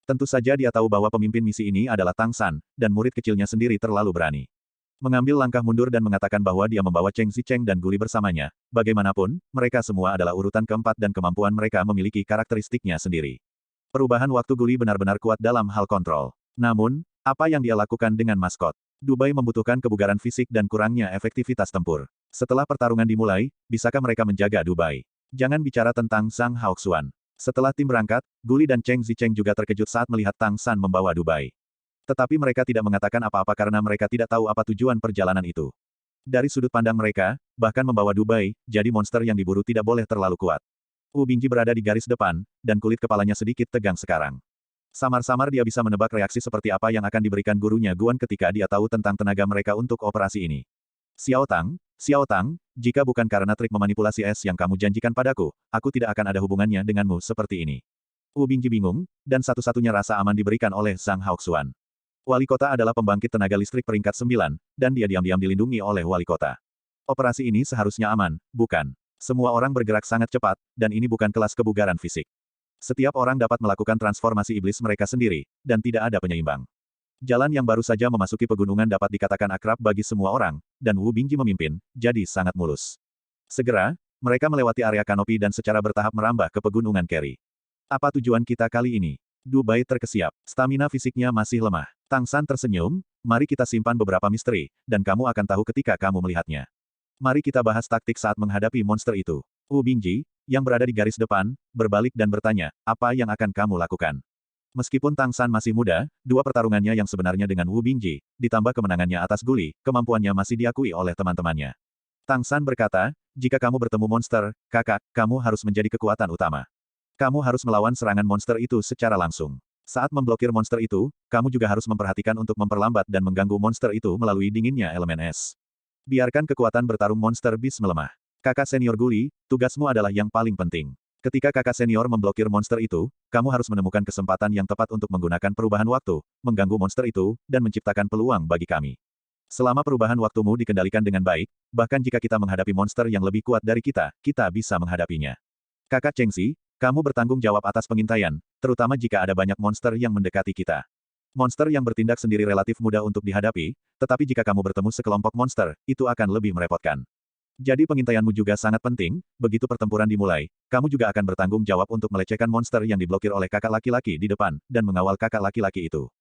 Tentu saja dia tahu bahwa pemimpin misi ini adalah Tang San, dan murid kecilnya sendiri terlalu berani. Mengambil langkah mundur dan mengatakan bahwa dia membawa Cheng Zicheng dan Guli bersamanya. Bagaimanapun, mereka semua adalah urutan keempat dan kemampuan mereka memiliki karakteristiknya sendiri. Perubahan waktu Guli benar-benar kuat dalam hal kontrol. Namun, apa yang dia lakukan dengan maskot? Dubai membutuhkan kebugaran fisik dan kurangnya efektivitas tempur. Setelah pertarungan dimulai, bisakah mereka menjaga Dubai? Jangan bicara tentang Zhang Haoxuan. Setelah tim berangkat, Guli dan Cheng Zicheng juga terkejut saat melihat Tang San membawa Dubai. Tetapi mereka tidak mengatakan apa-apa karena mereka tidak tahu apa tujuan perjalanan itu. Dari sudut pandang mereka, bahkan membawa Dubai, jadi monster yang diburu tidak boleh terlalu kuat. Wu Bingji berada di garis depan, dan kulit kepalanya sedikit tegang sekarang. Samar-samar dia bisa menebak reaksi seperti apa yang akan diberikan gurunya Guan ketika dia tahu tentang tenaga mereka untuk operasi ini. Xiao Tang, jika bukan karena trik memanipulasi es yang kamu janjikan padaku, aku tidak akan ada hubungannya denganmu seperti ini. Wu Bingji bingung, dan satu-satunya rasa aman diberikan oleh Zhang Haoxuan. Wali kota adalah pembangkit tenaga listrik peringkat 9, dan dia diam-diam dilindungi oleh wali kota. Operasi ini seharusnya aman, bukan? Semua orang bergerak sangat cepat, dan ini bukan kelas kebugaran fisik. Setiap orang dapat melakukan transformasi iblis mereka sendiri, dan tidak ada penyeimbang. Jalan yang baru saja memasuki pegunungan dapat dikatakan akrab bagi semua orang, dan Wu Bingji memimpin, jadi sangat mulus. Segera, mereka melewati area kanopi dan secara bertahap merambah ke pegunungan Kerry. Apa tujuan kita kali ini? Dubai terkesiap. Stamina fisiknya masih lemah. Tang San tersenyum, mari kita simpan beberapa misteri, dan kamu akan tahu ketika kamu melihatnya. Mari kita bahas taktik saat menghadapi monster itu. Wu Bingji, yang berada di garis depan, berbalik dan bertanya, apa yang akan kamu lakukan? Meskipun Tang San masih muda, dua pertarungannya yang sebenarnya dengan Wu Bingji, ditambah kemenangannya atas Guli, kemampuannya masih diakui oleh teman-temannya. Tang San berkata, jika kamu bertemu monster, kakak, kamu harus menjadi kekuatan utama. Kamu harus melawan serangan monster itu secara langsung. Saat memblokir monster itu, kamu juga harus memperhatikan untuk memperlambat dan mengganggu monster itu melalui dinginnya elemen es. Biarkan kekuatan bertarung monster bis melemah. Kakak senior Guli, tugasmu adalah yang paling penting. Ketika kakak senior memblokir monster itu, kamu harus menemukan kesempatan yang tepat untuk menggunakan perubahan waktu, mengganggu monster itu, dan menciptakan peluang bagi kami. Selama perubahan waktumu dikendalikan dengan baik, bahkan jika kita menghadapi monster yang lebih kuat dari kita, kita bisa menghadapinya. Kakak Chengxi, kamu bertanggung jawab atas pengintaian, terutama jika ada banyak monster yang mendekati kita. Monster yang bertindak sendiri relatif mudah untuk dihadapi, tetapi jika kamu bertemu sekelompok monster, itu akan lebih merepotkan. Jadi pengintaianmu juga sangat penting, begitu pertempuran dimulai, kamu juga akan bertanggung jawab untuk melecehkan monster yang diblokir oleh kakak laki-laki di depan, dan mengawal kakak laki-laki itu.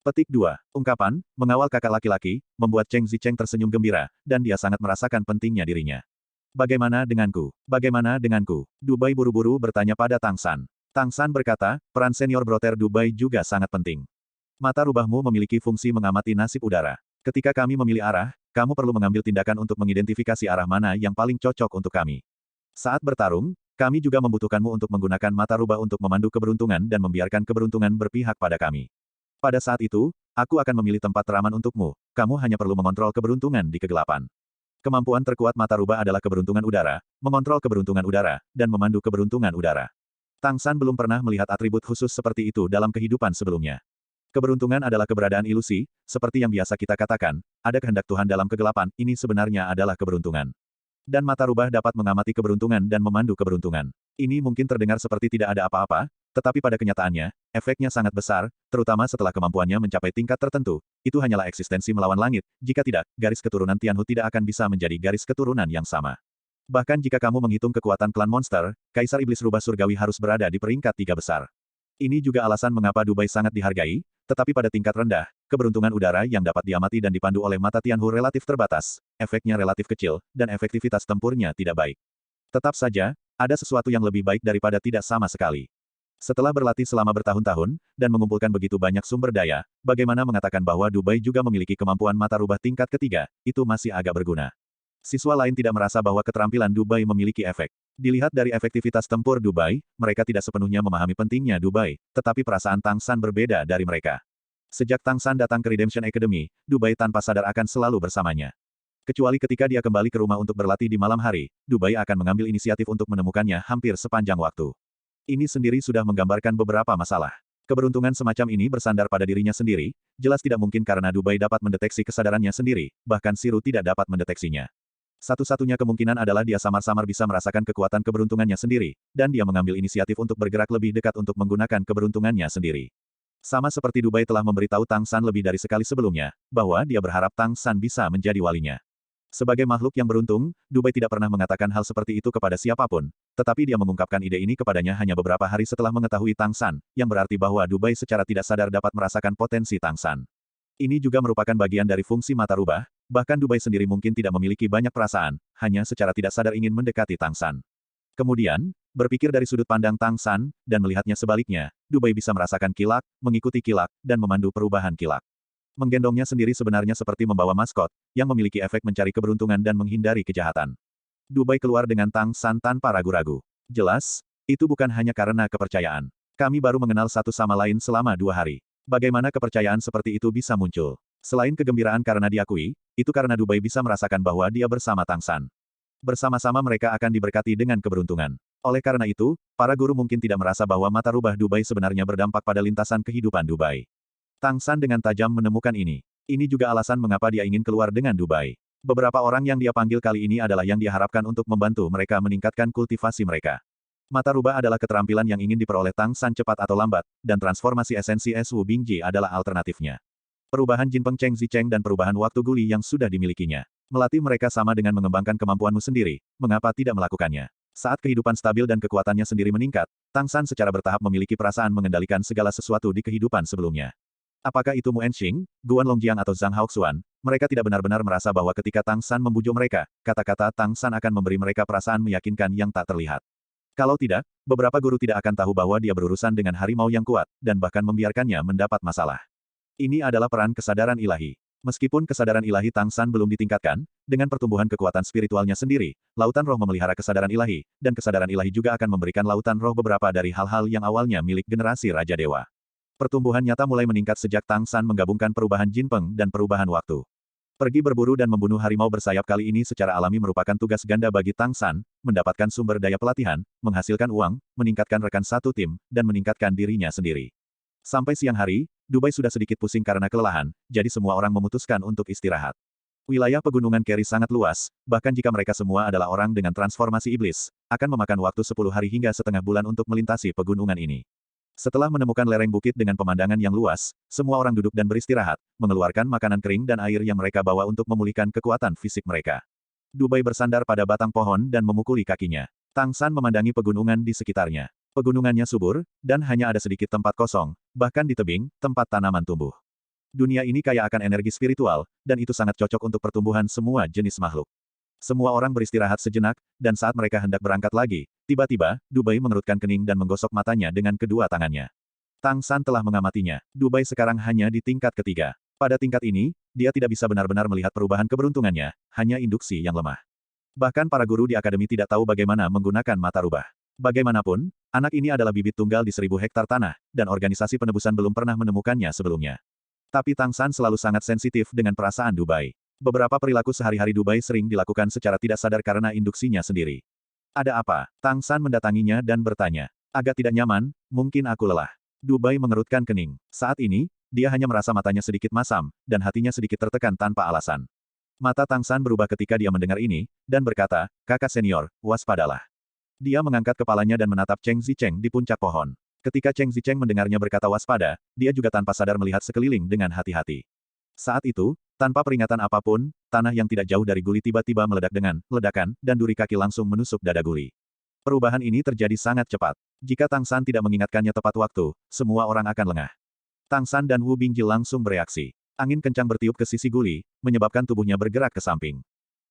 Petik 2. Ungkapan, mengawal kakak laki-laki, membuat Cheng Zicheng tersenyum gembira, dan dia sangat merasakan pentingnya dirinya. Bagaimana denganku? Bagaimana denganku? Dubai buru-buru bertanya pada Tang San. Tang San berkata, peran senior broter Dubai juga sangat penting. Mata rubahmu memiliki fungsi mengamati nasib udara. Ketika kami memilih arah, kamu perlu mengambil tindakan untuk mengidentifikasi arah mana yang paling cocok untuk kami. Saat bertarung, kami juga membutuhkanmu untuk menggunakan mata rubah untuk memandu keberuntungan dan membiarkan keberuntungan berpihak pada kami. Pada saat itu, aku akan memilih tempat teraman untukmu. Kamu hanya perlu mengontrol keberuntungan di kegelapan. Kemampuan terkuat mata rubah adalah keberuntungan udara, mengontrol keberuntungan udara, dan memandu keberuntungan udara. Tang San belum pernah melihat atribut khusus seperti itu dalam kehidupan sebelumnya. Keberuntungan adalah keberadaan ilusi, seperti yang biasa kita katakan, ada kehendak Tuhan dalam kegelapan, ini sebenarnya adalah keberuntungan. Dan mata rubah dapat mengamati keberuntungan dan memandu keberuntungan. Ini mungkin terdengar seperti tidak ada apa-apa, tetapi pada kenyataannya, efeknya sangat besar, terutama setelah kemampuannya mencapai tingkat tertentu. Itu hanyalah eksistensi melawan langit, jika tidak, garis keturunan Tianhu tidak akan bisa menjadi garis keturunan yang sama. Bahkan jika kamu menghitung kekuatan klan monster, Kaisar Iblis Rubah Surgawi harus berada di peringkat 3 besar. Ini juga alasan mengapa Dubai sangat dihargai, tetapi pada tingkat rendah, keberuntungan udara yang dapat diamati dan dipandu oleh mata Tianhu relatif terbatas, efeknya relatif kecil, dan efektivitas tempurnya tidak baik. Tetap saja, ada sesuatu yang lebih baik daripada tidak sama sekali. Setelah berlatih selama bertahun-tahun, dan mengumpulkan begitu banyak sumber daya, bagaimana mengatakan bahwa Dubai juga memiliki kemampuan mata rubah tingkat ketiga, itu masih agak berguna. Siswa lain tidak merasa bahwa keterampilan Dubai memiliki efek. Dilihat dari efektivitas tempur Dubai, mereka tidak sepenuhnya memahami pentingnya Dubai, tetapi perasaan Tang San berbeda dari mereka. Sejak Tang San datang ke Redemption Academy, Dubai tanpa sadar akan selalu bersamanya. Kecuali ketika dia kembali ke rumah untuk berlatih di malam hari, Dubai akan mengambil inisiatif untuk menemukannya hampir sepanjang waktu. Ini sendiri sudah menggambarkan beberapa masalah. Keberuntungan semacam ini bersandar pada dirinya sendiri, jelas tidak mungkin karena Dubai dapat mendeteksi kesadarannya sendiri, bahkan Siru tidak dapat mendeteksinya. Satu-satunya kemungkinan adalah dia samar-samar bisa merasakan kekuatan keberuntungannya sendiri, dan dia mengambil inisiatif untuk bergerak lebih dekat untuk menggunakan keberuntungannya sendiri. Sama seperti Dubai telah memberitahu Tang San lebih dari sekali sebelumnya, bahwa dia berharap Tang San bisa menjadi walinya. Sebagai makhluk yang beruntung, Dubai tidak pernah mengatakan hal seperti itu kepada siapapun, tetapi dia mengungkapkan ide ini kepadanya hanya beberapa hari setelah mengetahui Tang San, yang berarti bahwa Dubai secara tidak sadar dapat merasakan potensi Tang San. Ini juga merupakan bagian dari fungsi mata rubah, bahkan Dubai sendiri mungkin tidak memiliki banyak perasaan, hanya secara tidak sadar ingin mendekati Tang San. Kemudian, berpikir dari sudut pandang Tang San, dan melihatnya sebaliknya, Dubai bisa merasakan kilak, mengikuti kilak, dan memandu perubahan kilak. Menggendongnya sendiri sebenarnya seperti membawa maskot, yang memiliki efek mencari keberuntungan dan menghindari kejahatan. Dubai keluar dengan Tang San tanpa ragu-ragu. Jelas, itu bukan hanya karena kepercayaan. Kami baru mengenal satu sama lain selama 2 hari. Bagaimana kepercayaan seperti itu bisa muncul? Selain kegembiraan karena diakui, itu karena Dubai bisa merasakan bahwa dia bersama Tang San. Bersama-sama mereka akan diberkati dengan keberuntungan. Oleh karena itu, para guru mungkin tidak merasa bahwa mata rubah Dubai sebenarnya berdampak pada lintasan kehidupan Dubai. Tang San dengan tajam menemukan ini. Ini juga alasan mengapa dia ingin keluar dengan Dubai. Beberapa orang yang dia panggil kali ini adalah yang dia harapkan untuk membantu mereka meningkatkan kultivasi mereka. Mata rubah adalah keterampilan yang ingin diperoleh Tang San cepat atau lambat, dan transformasi esensi Es Wu Bingji adalah alternatifnya. Perubahan Jinpeng Cheng Zicheng dan perubahan waktu guli yang sudah dimilikinya. Melatih mereka sama dengan mengembangkan kemampuanmu sendiri, mengapa tidak melakukannya? Saat kehidupan stabil dan kekuatannya sendiri meningkat, Tang San secara bertahap memiliki perasaan mengendalikan segala sesuatu di kehidupan sebelumnya. Apakah itu Mu Enxing, Guan Longjiang atau Zhang Haoxuan, mereka tidak benar-benar merasa bahwa ketika Tang San membujuk mereka, kata-kata Tang San akan memberi mereka perasaan meyakinkan yang tak terlihat. Kalau tidak, beberapa guru tidak akan tahu bahwa dia berurusan dengan harimau yang kuat, dan bahkan membiarkannya mendapat masalah. Ini adalah peran kesadaran ilahi. Meskipun kesadaran ilahi Tang San belum ditingkatkan, dengan pertumbuhan kekuatan spiritualnya sendiri, lautan roh memelihara kesadaran ilahi, dan kesadaran ilahi juga akan memberikan lautan roh beberapa dari hal-hal yang awalnya milik generasi Raja Dewa. Pertumbuhan nyata mulai meningkat sejak Tang San menggabungkan perubahan Jinpeng dan perubahan waktu. Pergi berburu dan membunuh harimau bersayap kali ini secara alami merupakan tugas ganda bagi Tang San, mendapatkan sumber daya pelatihan, menghasilkan uang, meningkatkan rekan satu tim, dan meningkatkan dirinya sendiri. Sampai siang hari, Dubai sudah sedikit pusing karena kelelahan, jadi semua orang memutuskan untuk istirahat. Wilayah pegunungan Keri sangat luas, bahkan jika mereka semua adalah orang dengan transformasi iblis, akan memakan waktu 10 hari hingga setengah bulan untuk melintasi pegunungan ini. Setelah menemukan lereng bukit dengan pemandangan yang luas, semua orang duduk dan beristirahat, mengeluarkan makanan kering dan air yang mereka bawa untuk memulihkan kekuatan fisik mereka. Dubai bersandar pada batang pohon dan memukuli kakinya. Tang San memandangi pegunungan di sekitarnya. Pegunungannya subur, dan hanya ada sedikit tempat kosong, bahkan di tebing, tempat tanaman tumbuh. Dunia ini kaya akan energi spiritual, dan itu sangat cocok untuk pertumbuhan semua jenis makhluk. Semua orang beristirahat sejenak, dan saat mereka hendak berangkat lagi, tiba-tiba, Dubai mengerutkan kening dan menggosok matanya dengan kedua tangannya. Tang San telah mengamatinya. Dubai sekarang hanya di tingkat ketiga. Pada tingkat ini, dia tidak bisa benar-benar melihat perubahan keberuntungannya, hanya induksi yang lemah. Bahkan para guru di akademi tidak tahu bagaimana menggunakan mata rubah. Bagaimanapun, anak ini adalah bibit tunggal di 1000 hektar tanah, dan organisasi penebusan belum pernah menemukannya sebelumnya. Tapi Tang San selalu sangat sensitif dengan perasaan Dubai. Beberapa perilaku sehari-hari Dubai sering dilakukan secara tidak sadar karena induksinya sendiri. Ada apa? Tang San mendatanginya dan bertanya. Agak tidak nyaman, mungkin aku lelah. Dubai mengerutkan kening. Saat ini, dia hanya merasa matanya sedikit masam, dan hatinya sedikit tertekan tanpa alasan. Mata Tang San berubah ketika dia mendengar ini, dan berkata, kakak senior, waspadalah. Dia mengangkat kepalanya dan menatap Cheng Zicheng di puncak pohon. Ketika Cheng Zicheng mendengarnya berkata waspada, dia juga tanpa sadar melihat sekeliling dengan hati-hati. Saat itu, tanpa peringatan apapun, tanah yang tidak jauh dari Guli tiba-tiba meledak dengan ledakan, dan duri kaki langsung menusuk dada Guli. Perubahan ini terjadi sangat cepat. Jika Tang San tidak mengingatkannya tepat waktu, semua orang akan lengah. Tang San dan Wu Bingjie langsung bereaksi. Angin kencang bertiup ke sisi Guli, menyebabkan tubuhnya bergerak ke samping.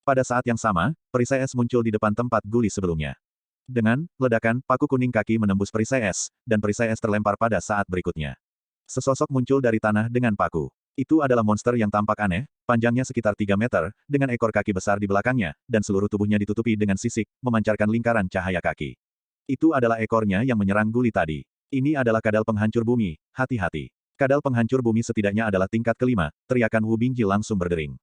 Pada saat yang sama, perisai es muncul di depan tempat Guli sebelumnya. Dengan ledakan, paku kuning kaki menembus perisai es, dan perisai es terlempar pada saat berikutnya. Sesosok muncul dari tanah dengan paku. Itu adalah monster yang tampak aneh, panjangnya sekitar 3 meter, dengan ekor kaki besar di belakangnya, dan seluruh tubuhnya ditutupi dengan sisik, memancarkan lingkaran cahaya kaki. Itu adalah ekornya yang menyerang Guli tadi. Ini adalah kadal penghancur bumi, hati-hati. Kadal penghancur bumi setidaknya adalah tingkat kelima, teriakan Wu Bingjie langsung berdering.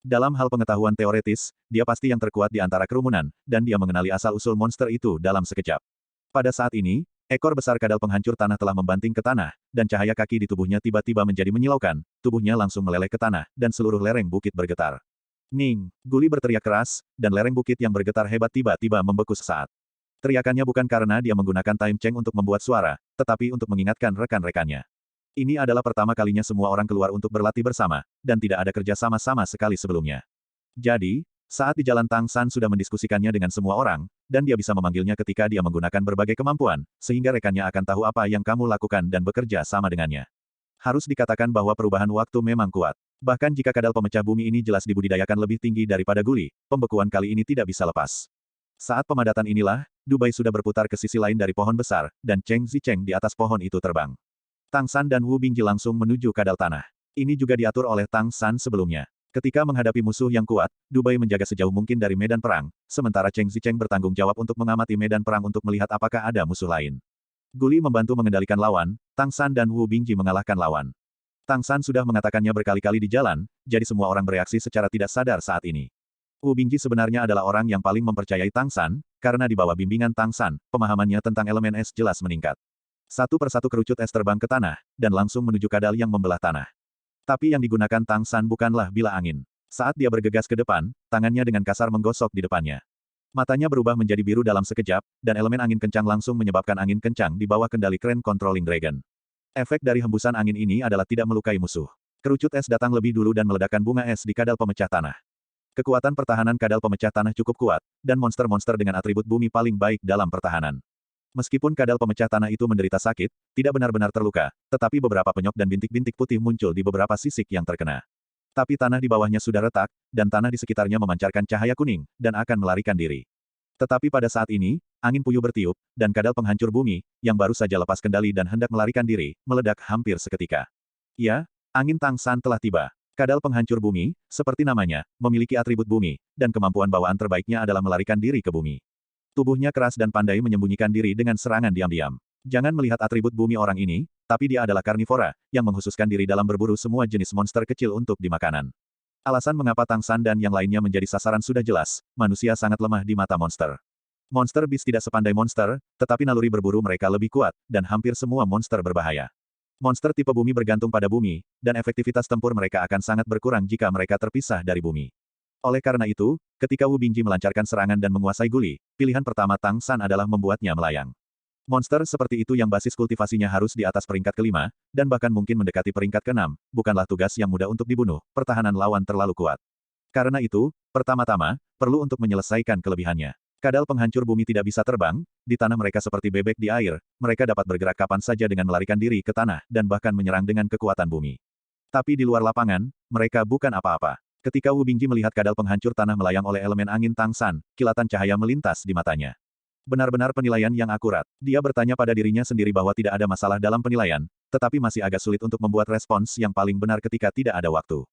Dalam hal pengetahuan teoretis, dia pasti yang terkuat di antara kerumunan, dan dia mengenali asal-usul monster itu dalam sekejap. Pada saat ini, ekor besar kadal penghancur tanah telah membanting ke tanah, dan cahaya kaki di tubuhnya tiba-tiba menjadi menyilaukan, tubuhnya langsung meleleh ke tanah, dan seluruh lereng bukit bergetar. Ning! Guli berteriak keras, dan lereng bukit yang bergetar hebat tiba-tiba membeku sesaat. Teriakannya bukan karena dia menggunakan time cheng untuk membuat suara, tetapi untuk mengingatkan rekan-rekannya. Ini adalah pertama kalinya semua orang keluar untuk berlatih bersama, dan tidak ada kerja sama-sama sekali sebelumnya. Jadi, saat di jalan Tang San sudah mendiskusikannya dengan semua orang, dan dia bisa memanggilnya ketika dia menggunakan berbagai kemampuan, sehingga rekannya akan tahu apa yang kamu lakukan dan bekerja sama dengannya. Harus dikatakan bahwa perubahan waktu memang kuat. Bahkan jika kadal pemecah bumi ini jelas dibudidayakan lebih tinggi daripada guli, pembekuan kali ini tidak bisa lepas. Saat pemadatan inilah, Dubai sudah berputar ke sisi lain dari pohon besar, dan Cheng Zicheng di atas pohon itu terbang. Tang San dan Wu Bingji langsung menuju kadal tanah. Ini juga diatur oleh Tang San sebelumnya. Ketika menghadapi musuh yang kuat, Dubai menjaga sejauh mungkin dari medan perang, sementara Cheng Zicheng bertanggung jawab untuk mengamati medan perang untuk melihat apakah ada musuh lain. Guli membantu mengendalikan lawan, Tang San dan Wu Bingji mengalahkan lawan. Tang San sudah mengatakannya berkali-kali di jalan, jadi semua orang bereaksi secara tidak sadar saat ini. Wu Bingji sebenarnya adalah orang yang paling mempercayai Tang San, karena di bawah bimbingan Tang San, pemahamannya tentang elemen es jelas meningkat. Satu persatu kerucut es terbang ke tanah, dan langsung menuju kadal yang membelah tanah. Tapi yang digunakan Tang San bukanlah bila angin. Saat dia bergegas ke depan, tangannya dengan kasar menggosok di depannya. Matanya berubah menjadi biru dalam sekejap, dan elemen angin kencang langsung menyebabkan angin kencang di bawah kendali Crane Controlling Dragon. Efek dari hembusan angin ini adalah tidak melukai musuh. Kerucut es datang lebih dulu dan meledakkan bunga es di kadal pemecah tanah. Kekuatan pertahanan kadal pemecah tanah cukup kuat, dan monster-monster dengan atribut bumi paling baik dalam pertahanan. Meskipun kadal pemecah tanah itu menderita sakit, tidak benar-benar terluka, tetapi beberapa penyok dan bintik-bintik putih muncul di beberapa sisik yang terkena. Tapi tanah di bawahnya sudah retak, dan tanah di sekitarnya memancarkan cahaya kuning, dan akan melarikan diri. Tetapi pada saat ini, angin puyuh bertiup, dan kadal penghancur bumi, yang baru saja lepas kendali dan hendak melarikan diri, meledak hampir seketika. Ya, angin Tang San telah tiba. Kadal penghancur bumi, seperti namanya, memiliki atribut bumi, dan kemampuan bawaan terbaiknya adalah melarikan diri ke bumi. Tubuhnya keras dan pandai menyembunyikan diri dengan serangan diam-diam. Jangan melihat atribut bumi orang ini, tapi dia adalah karnivora, yang menghususkan diri dalam berburu semua jenis monster kecil untuk dimakanan. Alasan mengapa Tang San dan yang lainnya menjadi sasaran sudah jelas, manusia sangat lemah di mata monster. Monster Beast tidak sepandai monster, tetapi naluri berburu mereka lebih kuat, dan hampir semua monster berbahaya. Monster tipe bumi bergantung pada bumi, dan efektivitas tempur mereka akan sangat berkurang jika mereka terpisah dari bumi. Oleh karena itu, ketika Wu Bingji melancarkan serangan dan menguasai guli, pilihan pertama Tang San adalah membuatnya melayang. Monster seperti itu yang basis kultivasinya harus di atas peringkat kelima, dan bahkan mungkin mendekati peringkat keenam, bukanlah tugas yang mudah untuk dibunuh, pertahanan lawan terlalu kuat. Karena itu, pertama-tama, perlu untuk menyelesaikan kelebihannya. Kadal penghancur bumi tidak bisa terbang, di tanah mereka seperti bebek di air, mereka dapat bergerak kapan saja dengan melarikan diri ke tanah, dan bahkan menyerang dengan kekuatan bumi. Tapi di luar lapangan, mereka bukan apa-apa. Ketika Wu Bingji melihat kadal penghancur tanah melayang oleh elemen angin Tang San, kilatan cahaya melintas di matanya. Benar-benar penilaian yang akurat. Dia bertanya pada dirinya sendiri bahwa tidak ada masalah dalam penilaian, tetapi masih agak sulit untuk membuat respons yang paling benar ketika tidak ada waktu.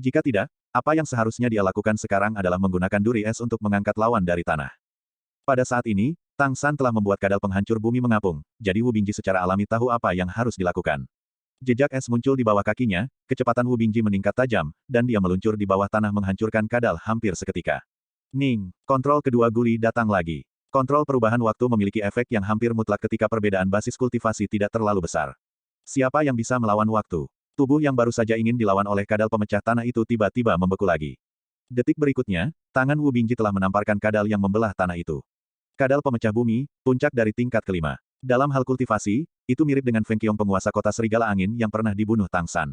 Jika tidak, apa yang seharusnya dia lakukan sekarang adalah menggunakan duri es untuk mengangkat lawan dari tanah. Pada saat ini, Tang San telah membuat kadal penghancur bumi mengapung, jadi Wu Bingji secara alami tahu apa yang harus dilakukan. Jejak es muncul di bawah kakinya, kecepatan Wu Bingji meningkat tajam, dan dia meluncur di bawah tanah menghancurkan kadal hampir seketika. Ning, kontrol kedua guli datang lagi. Kontrol perubahan waktu memiliki efek yang hampir mutlak ketika perbedaan basis kultivasi tidak terlalu besar. Siapa yang bisa melawan waktu? Tubuh yang baru saja ingin dilawan oleh kadal pemecah tanah itu tiba-tiba membeku lagi. Detik berikutnya, tangan Wu Bingji telah menamparkan kadal yang membelah tanah itu. Kadal pemecah bumi, puncak dari tingkat kelima. Dalam hal kultivasi, itu mirip dengan Feng Qiong penguasa kota Serigala Angin yang pernah dibunuh Tang San.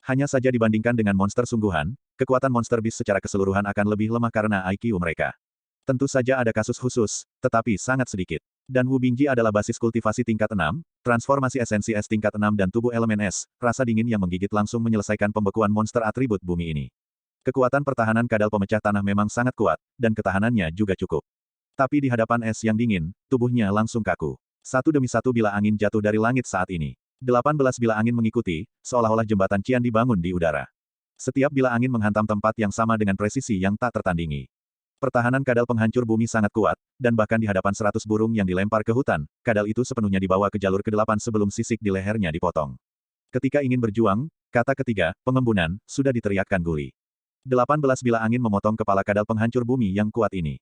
Hanya saja dibandingkan dengan monster sungguhan, kekuatan monster beast secara keseluruhan akan lebih lemah karena IQ mereka. Tentu saja ada kasus khusus, tetapi sangat sedikit. Dan Wu Bingji adalah basis kultivasi tingkat 6, transformasi esensi es tingkat 6 dan tubuh elemen es, rasa dingin yang menggigit langsung menyelesaikan pembekuan monster atribut bumi ini. Kekuatan pertahanan kadal pemecah tanah memang sangat kuat, dan ketahanannya juga cukup. Tapi di hadapan es yang dingin, tubuhnya langsung kaku. Satu demi satu bila angin jatuh dari langit saat ini. 18 bila angin mengikuti, seolah-olah jembatan Qian dibangun di udara. Setiap bila angin menghantam tempat yang sama dengan presisi yang tak tertandingi. Pertahanan kadal penghancur bumi sangat kuat, dan bahkan di hadapan 100 burung yang dilempar ke hutan, kadal itu sepenuhnya dibawa ke jalur ke-8 sebelum sisik di lehernya dipotong. Ketika ingin berjuang, kata ketiga, pengembunan, sudah diteriakkan Guli. 18 bilah angin memotong kepala kadal penghancur bumi yang kuat ini.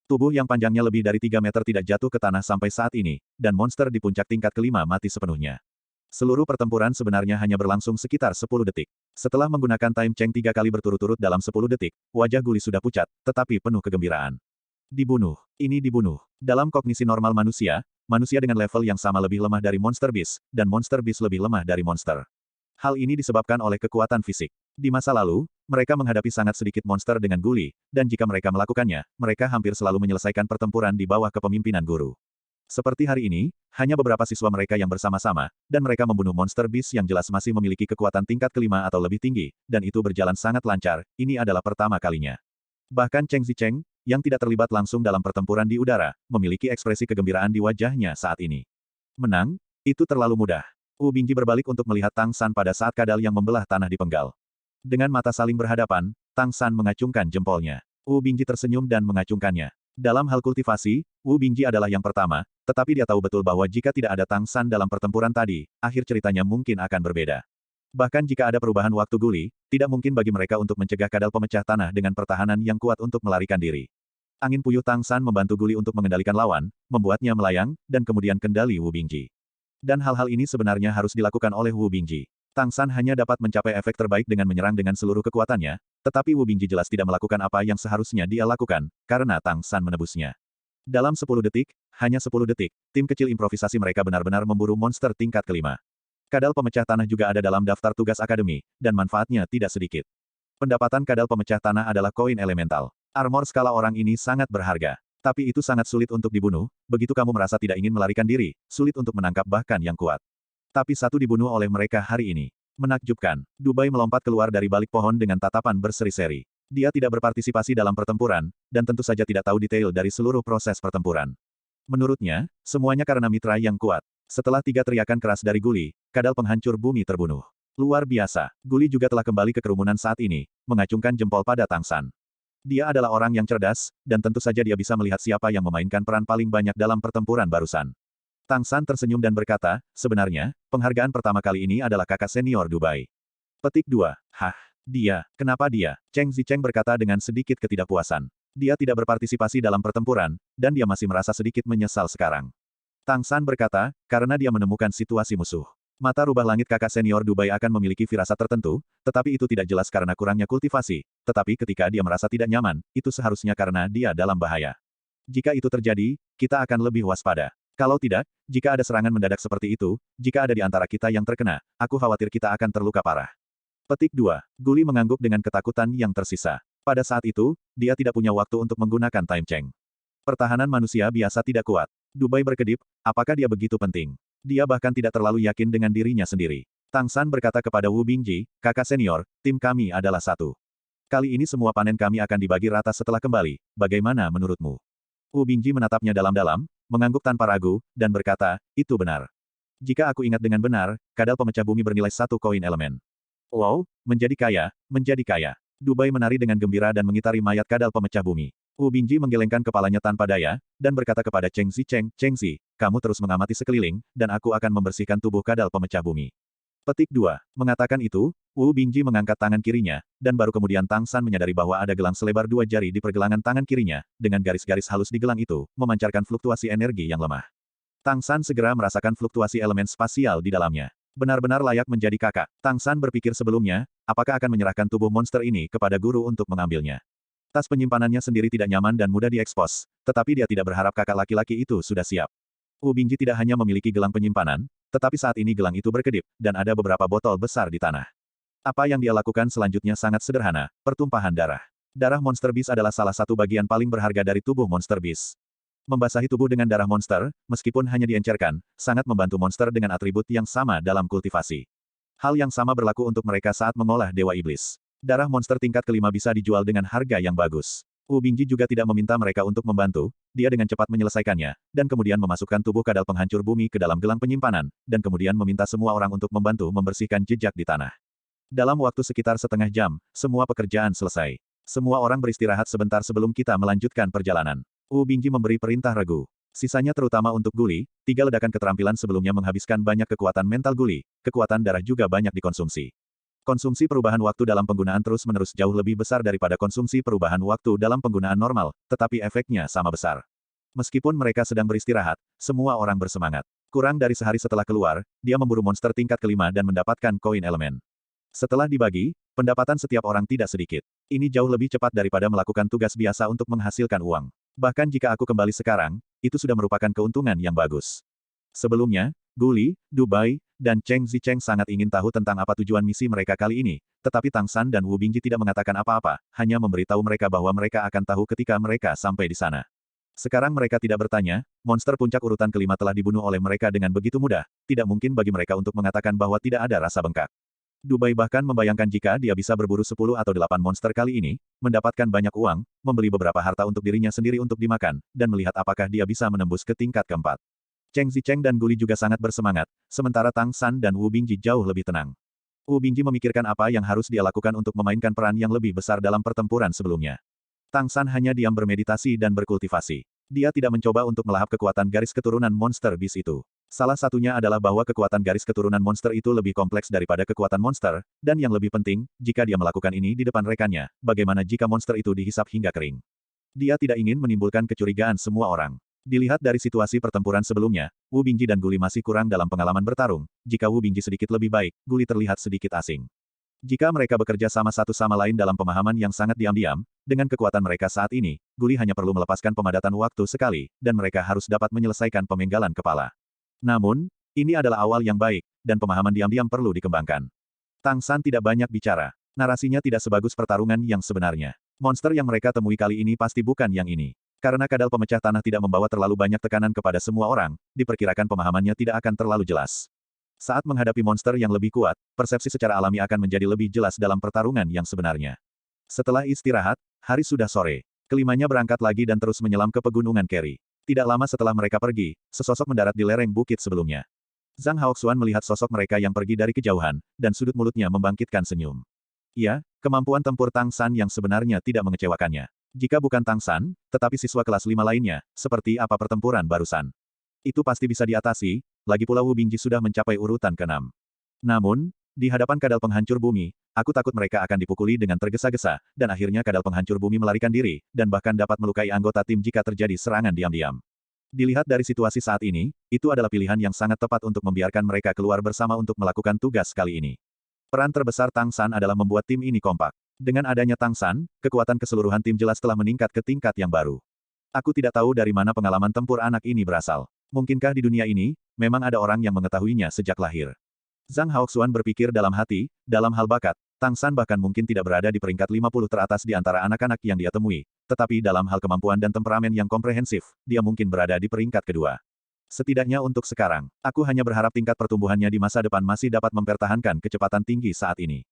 Tubuh yang panjangnya lebih dari 3 meter tidak jatuh ke tanah sampai saat ini, dan monster di puncak tingkat kelima mati sepenuhnya. Seluruh pertempuran sebenarnya hanya berlangsung sekitar 10 detik. Setelah menggunakan time Cheng 3 kali berturut-turut dalam 10 detik, wajah Guli sudah pucat, tetapi penuh kegembiraan. Dibunuh. Ini dibunuh. Dalam kognisi normal manusia, manusia dengan level yang sama lebih lemah dari monster beast, dan monster beast lebih lemah dari monster. Hal ini disebabkan oleh kekuatan fisik. Di masa lalu, mereka menghadapi sangat sedikit monster dengan Guli, dan jika mereka melakukannya, mereka hampir selalu menyelesaikan pertempuran di bawah kepemimpinan guru. Seperti hari ini, hanya beberapa siswa mereka yang bersama-sama, dan mereka membunuh monster beast yang jelas masih memiliki kekuatan tingkat kelima atau lebih tinggi, dan itu berjalan sangat lancar, ini adalah pertama kalinya. Bahkan Cheng Zicheng, yang tidak terlibat langsung dalam pertempuran di udara, memiliki ekspresi kegembiraan di wajahnya saat ini. Menang? Itu terlalu mudah. Wu Bingji berbalik untuk melihat Tang San pada saat kadal yang membelah tanah dipenggal. Dengan mata saling berhadapan, Tang San mengacungkan jempolnya. Wu Bingji tersenyum dan mengacungkannya. Dalam hal kultivasi, Wu Bingji adalah yang pertama, tetapi dia tahu betul bahwa jika tidak ada Tang San dalam pertempuran tadi, akhir ceritanya mungkin akan berbeda. Bahkan jika ada perubahan waktu Guli, tidak mungkin bagi mereka untuk mencegah kadal pemecah tanah dengan pertahanan yang kuat untuk melarikan diri. Angin puyuh Tang San membantu Guli untuk mengendalikan lawan, membuatnya melayang, dan kemudian kendali Wu Bingji. Dan hal-hal ini sebenarnya harus dilakukan oleh Wu Bingji. Tang San hanya dapat mencapai efek terbaik dengan menyerang dengan seluruh kekuatannya, tetapi Wu Bingji jelas tidak melakukan apa yang seharusnya dia lakukan, karena Tang San menebusnya. Dalam 10 detik, hanya 10 detik, tim kecil improvisasi mereka benar-benar memburu monster tingkat kelima. Kadal pemecah tanah juga ada dalam daftar tugas akademi, dan manfaatnya tidak sedikit. Pendapatan kadal pemecah tanah adalah koin elemental. Armor skala orang ini sangat berharga. Tapi itu sangat sulit untuk dibunuh, begitu kamu merasa tidak ingin melarikan diri, sulit untuk menangkap bahkan yang kuat. Tapi satu dibunuh oleh mereka hari ini. Menakjubkan. Dubai melompat keluar dari balik pohon dengan tatapan berseri-seri. Dia tidak berpartisipasi dalam pertempuran, dan tentu saja tidak tahu detail dari seluruh proses pertempuran. Menurutnya, semuanya karena mitra yang kuat. Setelah 3 teriakan keras dari Guli, kadal penghancur bumi terbunuh. Luar biasa. Guli juga telah kembali ke kerumunan saat ini, mengacungkan jempol pada Tang San. Dia adalah orang yang cerdas, dan tentu saja dia bisa melihat siapa yang memainkan peran paling banyak dalam pertempuran barusan. Tang San tersenyum dan berkata, sebenarnya, penghargaan pertama kali ini adalah kakak senior Dubai. Petik 2. Hah? Dia? Kenapa dia? Cheng Zicheng berkata dengan sedikit ketidakpuasan. Dia tidak berpartisipasi dalam pertempuran, dan dia masih merasa sedikit menyesal sekarang. Tang San berkata, karena dia menemukan situasi musuh. Mata rubah langit kakak senior Dubai akan memiliki firasat tertentu, tetapi itu tidak jelas karena kurangnya kultivasi, tetapi ketika dia merasa tidak nyaman, itu seharusnya karena dia dalam bahaya. Jika itu terjadi, kita akan lebih waspada. Kalau tidak, jika ada serangan mendadak seperti itu, jika ada di antara kita yang terkena, aku khawatir kita akan terluka parah. Petik 2. Guli mengangguk dengan ketakutan yang tersisa. Pada saat itu, dia tidak punya waktu untuk menggunakan time Cheng. Pertahanan manusia biasa tidak kuat. Dubai berkedip, apakah dia begitu penting? Dia bahkan tidak terlalu yakin dengan dirinya sendiri. Tang San berkata kepada Wu Bingji, kakak senior, tim kami adalah satu. Kali ini semua panen kami akan dibagi rata setelah kembali, bagaimana menurutmu? Wu Bingji menatapnya dalam-dalam, mengangguk tanpa ragu, dan berkata, itu benar. Jika aku ingat dengan benar, kadal pemecah bumi bernilai 1 koin elemen. Wow, menjadi kaya, menjadi kaya. Dubai menari dengan gembira dan mengitari mayat kadal pemecah bumi. Wu Bingji menggelengkan kepalanya tanpa daya, dan berkata kepada Cheng Zicheng, Cheng Zi, kamu terus mengamati sekeliling, dan aku akan membersihkan tubuh kadal pemecah bumi. Petik 2. Mengatakan itu, Wu Bingji mengangkat tangan kirinya, dan baru kemudian Tang San menyadari bahwa ada gelang selebar 2 jari di pergelangan tangan kirinya, dengan garis-garis halus di gelang itu, memancarkan fluktuasi energi yang lemah. Tang San segera merasakan fluktuasi elemen spasial di dalamnya. Benar-benar layak menjadi kakak. Tang San berpikir sebelumnya, apakah akan menyerahkan tubuh monster ini kepada guru untuk mengambilnya. Tas penyimpanannya sendiri tidak nyaman dan mudah diekspos, tetapi dia tidak berharap kakak laki-laki itu sudah siap. Wu Bingji tidak hanya memiliki gelang penyimpanan, tetapi saat ini gelang itu berkedip, dan ada beberapa botol besar di tanah. Apa yang dia lakukan selanjutnya sangat sederhana, pertumpahan darah. Darah Monster Beast adalah salah satu bagian paling berharga dari tubuh Monster Beast. Membasahi tubuh dengan darah monster, meskipun hanya diencerkan, sangat membantu monster dengan atribut yang sama dalam kultivasi. Hal yang sama berlaku untuk mereka saat mengolah Dewa Iblis. Darah monster tingkat kelima bisa dijual dengan harga yang bagus. Wu Bingji juga tidak meminta mereka untuk membantu, dia dengan cepat menyelesaikannya, dan kemudian memasukkan tubuh kadal penghancur bumi ke dalam gelang penyimpanan, dan kemudian meminta semua orang untuk membantu membersihkan jejak di tanah. Dalam waktu sekitar setengah jam, semua pekerjaan selesai. Semua orang beristirahat sebentar sebelum kita melanjutkan perjalanan. Wu Bingji memberi perintah regu. Sisanya terutama untuk Guli, 3 ledakan keterampilan sebelumnya menghabiskan banyak kekuatan mental Guli, kekuatan darah juga banyak dikonsumsi. Konsumsi perubahan waktu dalam penggunaan terus-menerus jauh lebih besar daripada konsumsi perubahan waktu dalam penggunaan normal, tetapi efeknya sama besar. Meskipun mereka sedang beristirahat, semua orang bersemangat. Kurang dari sehari setelah keluar, dia memburu monster tingkat kelima dan mendapatkan koin elemen. Setelah dibagi, pendapatan setiap orang tidak sedikit. Ini jauh lebih cepat daripada melakukan tugas biasa untuk menghasilkan uang. Bahkan jika aku kembali sekarang, itu sudah merupakan keuntungan yang bagus. Sebelumnya, Guli, Dubai, dan Cheng Zicheng sangat ingin tahu tentang apa tujuan misi mereka kali ini, tetapi Tang San dan Wu Bingji tidak mengatakan apa-apa, hanya memberitahu mereka bahwa mereka akan tahu ketika mereka sampai di sana. Sekarang mereka tidak bertanya, monster puncak urutan kelima telah dibunuh oleh mereka dengan begitu mudah, tidak mungkin bagi mereka untuk mengatakan bahwa tidak ada rasa bengkak. Dubai bahkan membayangkan jika dia bisa berburu 10 atau 8 monster kali ini, mendapatkan banyak uang, membeli beberapa harta untuk dirinya sendiri untuk dimakan, dan melihat apakah dia bisa menembus ke tingkat keempat. Cheng Zicheng dan Guli juga sangat bersemangat, sementara Tang San dan Wu Bingji jauh lebih tenang. Wu Bingji memikirkan apa yang harus dia lakukan untuk memainkan peran yang lebih besar dalam pertempuran sebelumnya. Tang San hanya diam bermeditasi dan berkultivasi. Dia tidak mencoba untuk melahap kekuatan garis keturunan monster bis itu. Salah satunya adalah bahwa kekuatan garis keturunan monster itu lebih kompleks daripada kekuatan monster, dan yang lebih penting, jika dia melakukan ini di depan rekannya, bagaimana jika monster itu dihisap hingga kering? Dia tidak ingin menimbulkan kecurigaan semua orang. Dilihat dari situasi pertempuran sebelumnya, Wu Bingji dan Guli masih kurang dalam pengalaman bertarung. Jika Wu Bingji sedikit lebih baik, Guli terlihat sedikit asing. Jika mereka bekerja sama satu sama lain dalam pemahaman yang sangat diam-diam, dengan kekuatan mereka saat ini, Guli hanya perlu melepaskan pemadatan waktu sekali, dan mereka harus dapat menyelesaikan pemenggalan kepala. Namun, ini adalah awal yang baik, dan pemahaman diam-diam perlu dikembangkan. Tang San tidak banyak bicara. Narasinya tidak sebagus pertarungan yang sebenarnya. Monster yang mereka temui kali ini pasti bukan yang ini. Karena kadal pemecah tanah tidak membawa terlalu banyak tekanan kepada semua orang, diperkirakan pemahamannya tidak akan terlalu jelas. Saat menghadapi monster yang lebih kuat, persepsi secara alami akan menjadi lebih jelas dalam pertarungan yang sebenarnya. Setelah istirahat, hari sudah sore. Kelimanya berangkat lagi dan terus menyelam ke pegunungan Keri. Tidak lama setelah mereka pergi, sesosok mendarat di lereng bukit sebelumnya. Zhang Haoxuan melihat sosok mereka yang pergi dari kejauhan, dan sudut mulutnya membangkitkan senyum. Ya, kemampuan tempur Tang San yang sebenarnya tidak mengecewakannya. Jika bukan Tang San, tetapi siswa kelas 5 lainnya, seperti apa pertempuran barusan. Itu pasti bisa diatasi, lagi pula Wu Bingji sudah mencapai urutan ke-6. Namun, di hadapan kadal penghancur bumi, aku takut mereka akan dipukuli dengan tergesa-gesa, dan akhirnya kadal penghancur bumi melarikan diri, dan bahkan dapat melukai anggota tim jika terjadi serangan diam-diam. Dilihat dari situasi saat ini, itu adalah pilihan yang sangat tepat untuk membiarkan mereka keluar bersama untuk melakukan tugas kali ini. Peran terbesar Tang San adalah membuat tim ini kompak. Dengan adanya Tang San, kekuatan keseluruhan tim jelas telah meningkat ke tingkat yang baru. Aku tidak tahu dari mana pengalaman tempur anak ini berasal. Mungkinkah di dunia ini, memang ada orang yang mengetahuinya sejak lahir? Zhang Haoxuan berpikir dalam hati, dalam hal bakat, Tang San bahkan mungkin tidak berada di peringkat 50 teratas di antara anak-anak yang dia temui, tetapi dalam hal kemampuan dan temperamen yang komprehensif, dia mungkin berada di peringkat kedua. Setidaknya untuk sekarang, aku hanya berharap tingkat pertumbuhannya di masa depan masih dapat mempertahankan kecepatan tinggi saat ini.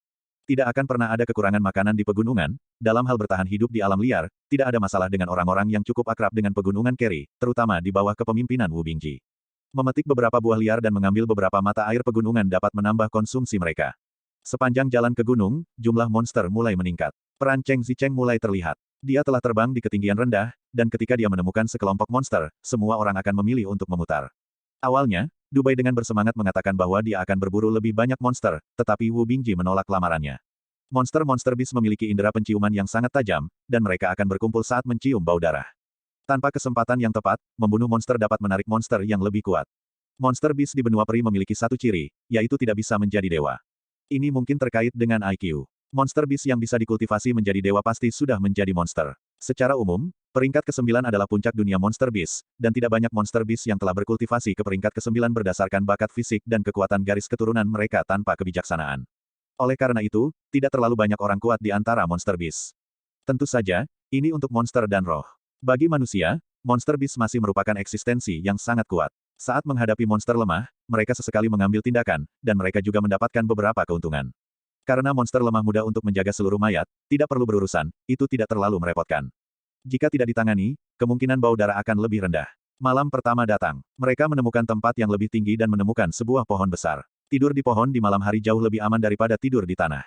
Tidak akan pernah ada kekurangan makanan di pegunungan, dalam hal bertahan hidup di alam liar, tidak ada masalah dengan orang-orang yang cukup akrab dengan pegunungan Keri, terutama di bawah kepemimpinan Wu Bingji. Memetik beberapa buah liar dan mengambil beberapa mata air pegunungan dapat menambah konsumsi mereka. Sepanjang jalan ke gunung, jumlah monster mulai meningkat. Peran Cheng Zicheng mulai terlihat. Dia telah terbang di ketinggian rendah, dan ketika dia menemukan sekelompok monster, semua orang akan memilih untuk memutar. Awalnya, Dubai dengan bersemangat mengatakan bahwa dia akan berburu lebih banyak monster, tetapi Wu Bingji menolak lamarannya. Monster-monster bis memiliki indera penciuman yang sangat tajam, dan mereka akan berkumpul saat mencium bau darah. Tanpa kesempatan yang tepat, membunuh monster dapat menarik monster yang lebih kuat. Monster bis di benua peri memiliki satu ciri, yaitu tidak bisa menjadi dewa. Ini mungkin terkait dengan IQ. Monster bis yang bisa dikultivasi menjadi dewa pasti sudah menjadi monster. Secara umum, peringkat ke-9 adalah puncak dunia monster bis, dan tidak banyak monster bis yang telah berkultivasi ke peringkat ke-9 berdasarkan bakat fisik dan kekuatan garis keturunan mereka tanpa kebijaksanaan. Oleh karena itu, tidak terlalu banyak orang kuat di antara monster bis. Tentu saja, ini untuk monster dan roh. Bagi manusia, monster bis masih merupakan eksistensi yang sangat kuat. Saat menghadapi monster lemah, mereka sesekali mengambil tindakan, dan mereka juga mendapatkan beberapa keuntungan. Karena monster lemah mudah untuk menjaga seluruh mayat, tidak perlu berurusan, itu tidak terlalu merepotkan. Jika tidak ditangani, kemungkinan bau darah akan lebih rendah. Malam pertama datang. Mereka menemukan tempat yang lebih tinggi dan menemukan sebuah pohon besar. Tidur di pohon di malam hari jauh lebih aman daripada tidur di tanah.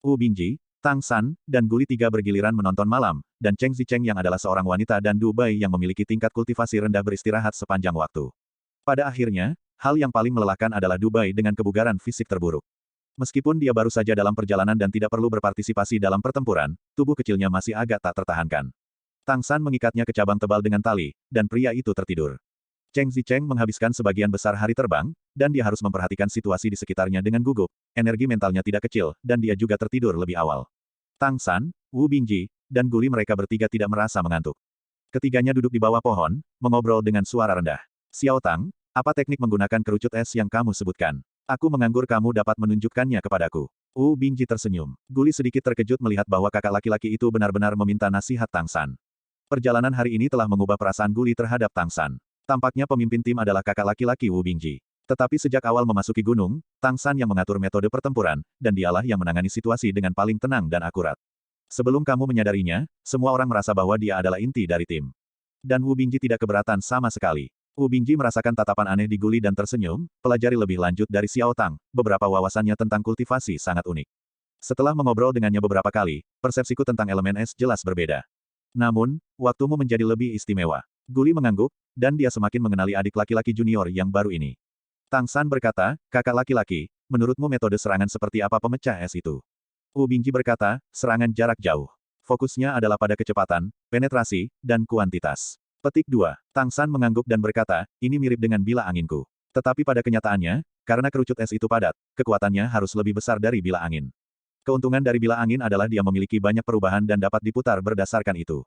Wu Bingji, Tang San, dan Guli tiga bergiliran menonton malam, dan Cheng Zicheng yang adalah seorang wanita dan Dubai yang memiliki tingkat kultivasi rendah beristirahat sepanjang waktu. Pada akhirnya, hal yang paling melelahkan adalah Dubai dengan kebugaran fisik terburuk. Meskipun dia baru saja dalam perjalanan dan tidak perlu berpartisipasi dalam pertempuran, tubuh kecilnya masih agak tak tertahankan. Tang San mengikatnya ke cabang tebal dengan tali, dan pria itu tertidur. Cheng Zicheng menghabiskan sebagian besar hari terbang, dan dia harus memperhatikan situasi di sekitarnya dengan gugup, energi mentalnya tidak kecil, dan dia juga tertidur lebih awal. Tang San, Wu Bingji, dan Guli mereka bertiga tidak merasa mengantuk. Ketiganya duduk di bawah pohon, mengobrol dengan suara rendah. Xiao Tang, apa teknik menggunakan kerucut es yang kamu sebutkan? Aku menganggur kamu dapat menunjukkannya kepadaku. Wu Bingji tersenyum. Guli sedikit terkejut melihat bahwa kakak laki-laki itu benar-benar meminta nasihat Tang San. Perjalanan hari ini telah mengubah perasaan Guli terhadap Tang San. Tampaknya pemimpin tim adalah kakak laki-laki Wu Bingji. Tetapi sejak awal memasuki gunung, Tang San yang mengatur metode pertempuran, dan dialah yang menangani situasi dengan paling tenang dan akurat. Sebelum kamu menyadarinya, semua orang merasa bahwa dia adalah inti dari tim. Dan Wu Bingji tidak keberatan sama sekali. Wu Bingji merasakan tatapan aneh di Guli dan tersenyum, pelajari lebih lanjut dari Xiao Tang, beberapa wawasannya tentang kultivasi sangat unik. Setelah mengobrol dengannya beberapa kali, persepsiku tentang elemen es jelas berbeda. Namun, waktumu menjadi lebih istimewa. Guli mengangguk, dan dia semakin mengenali adik laki-laki junior yang baru ini. Tang San berkata, kakak laki-laki, menurutmu metode serangan seperti apa pemecah es itu? Wu Bingji berkata, serangan jarak jauh. Fokusnya adalah pada kecepatan, penetrasi, dan kuantitas. Petik 2. Tang San mengangguk dan berkata, ini mirip dengan bila anginku. Tetapi pada kenyataannya, karena kerucut es itu padat, kekuatannya harus lebih besar dari bila angin. Keuntungan dari bila angin adalah dia memiliki banyak perubahan dan dapat diputar berdasarkan itu.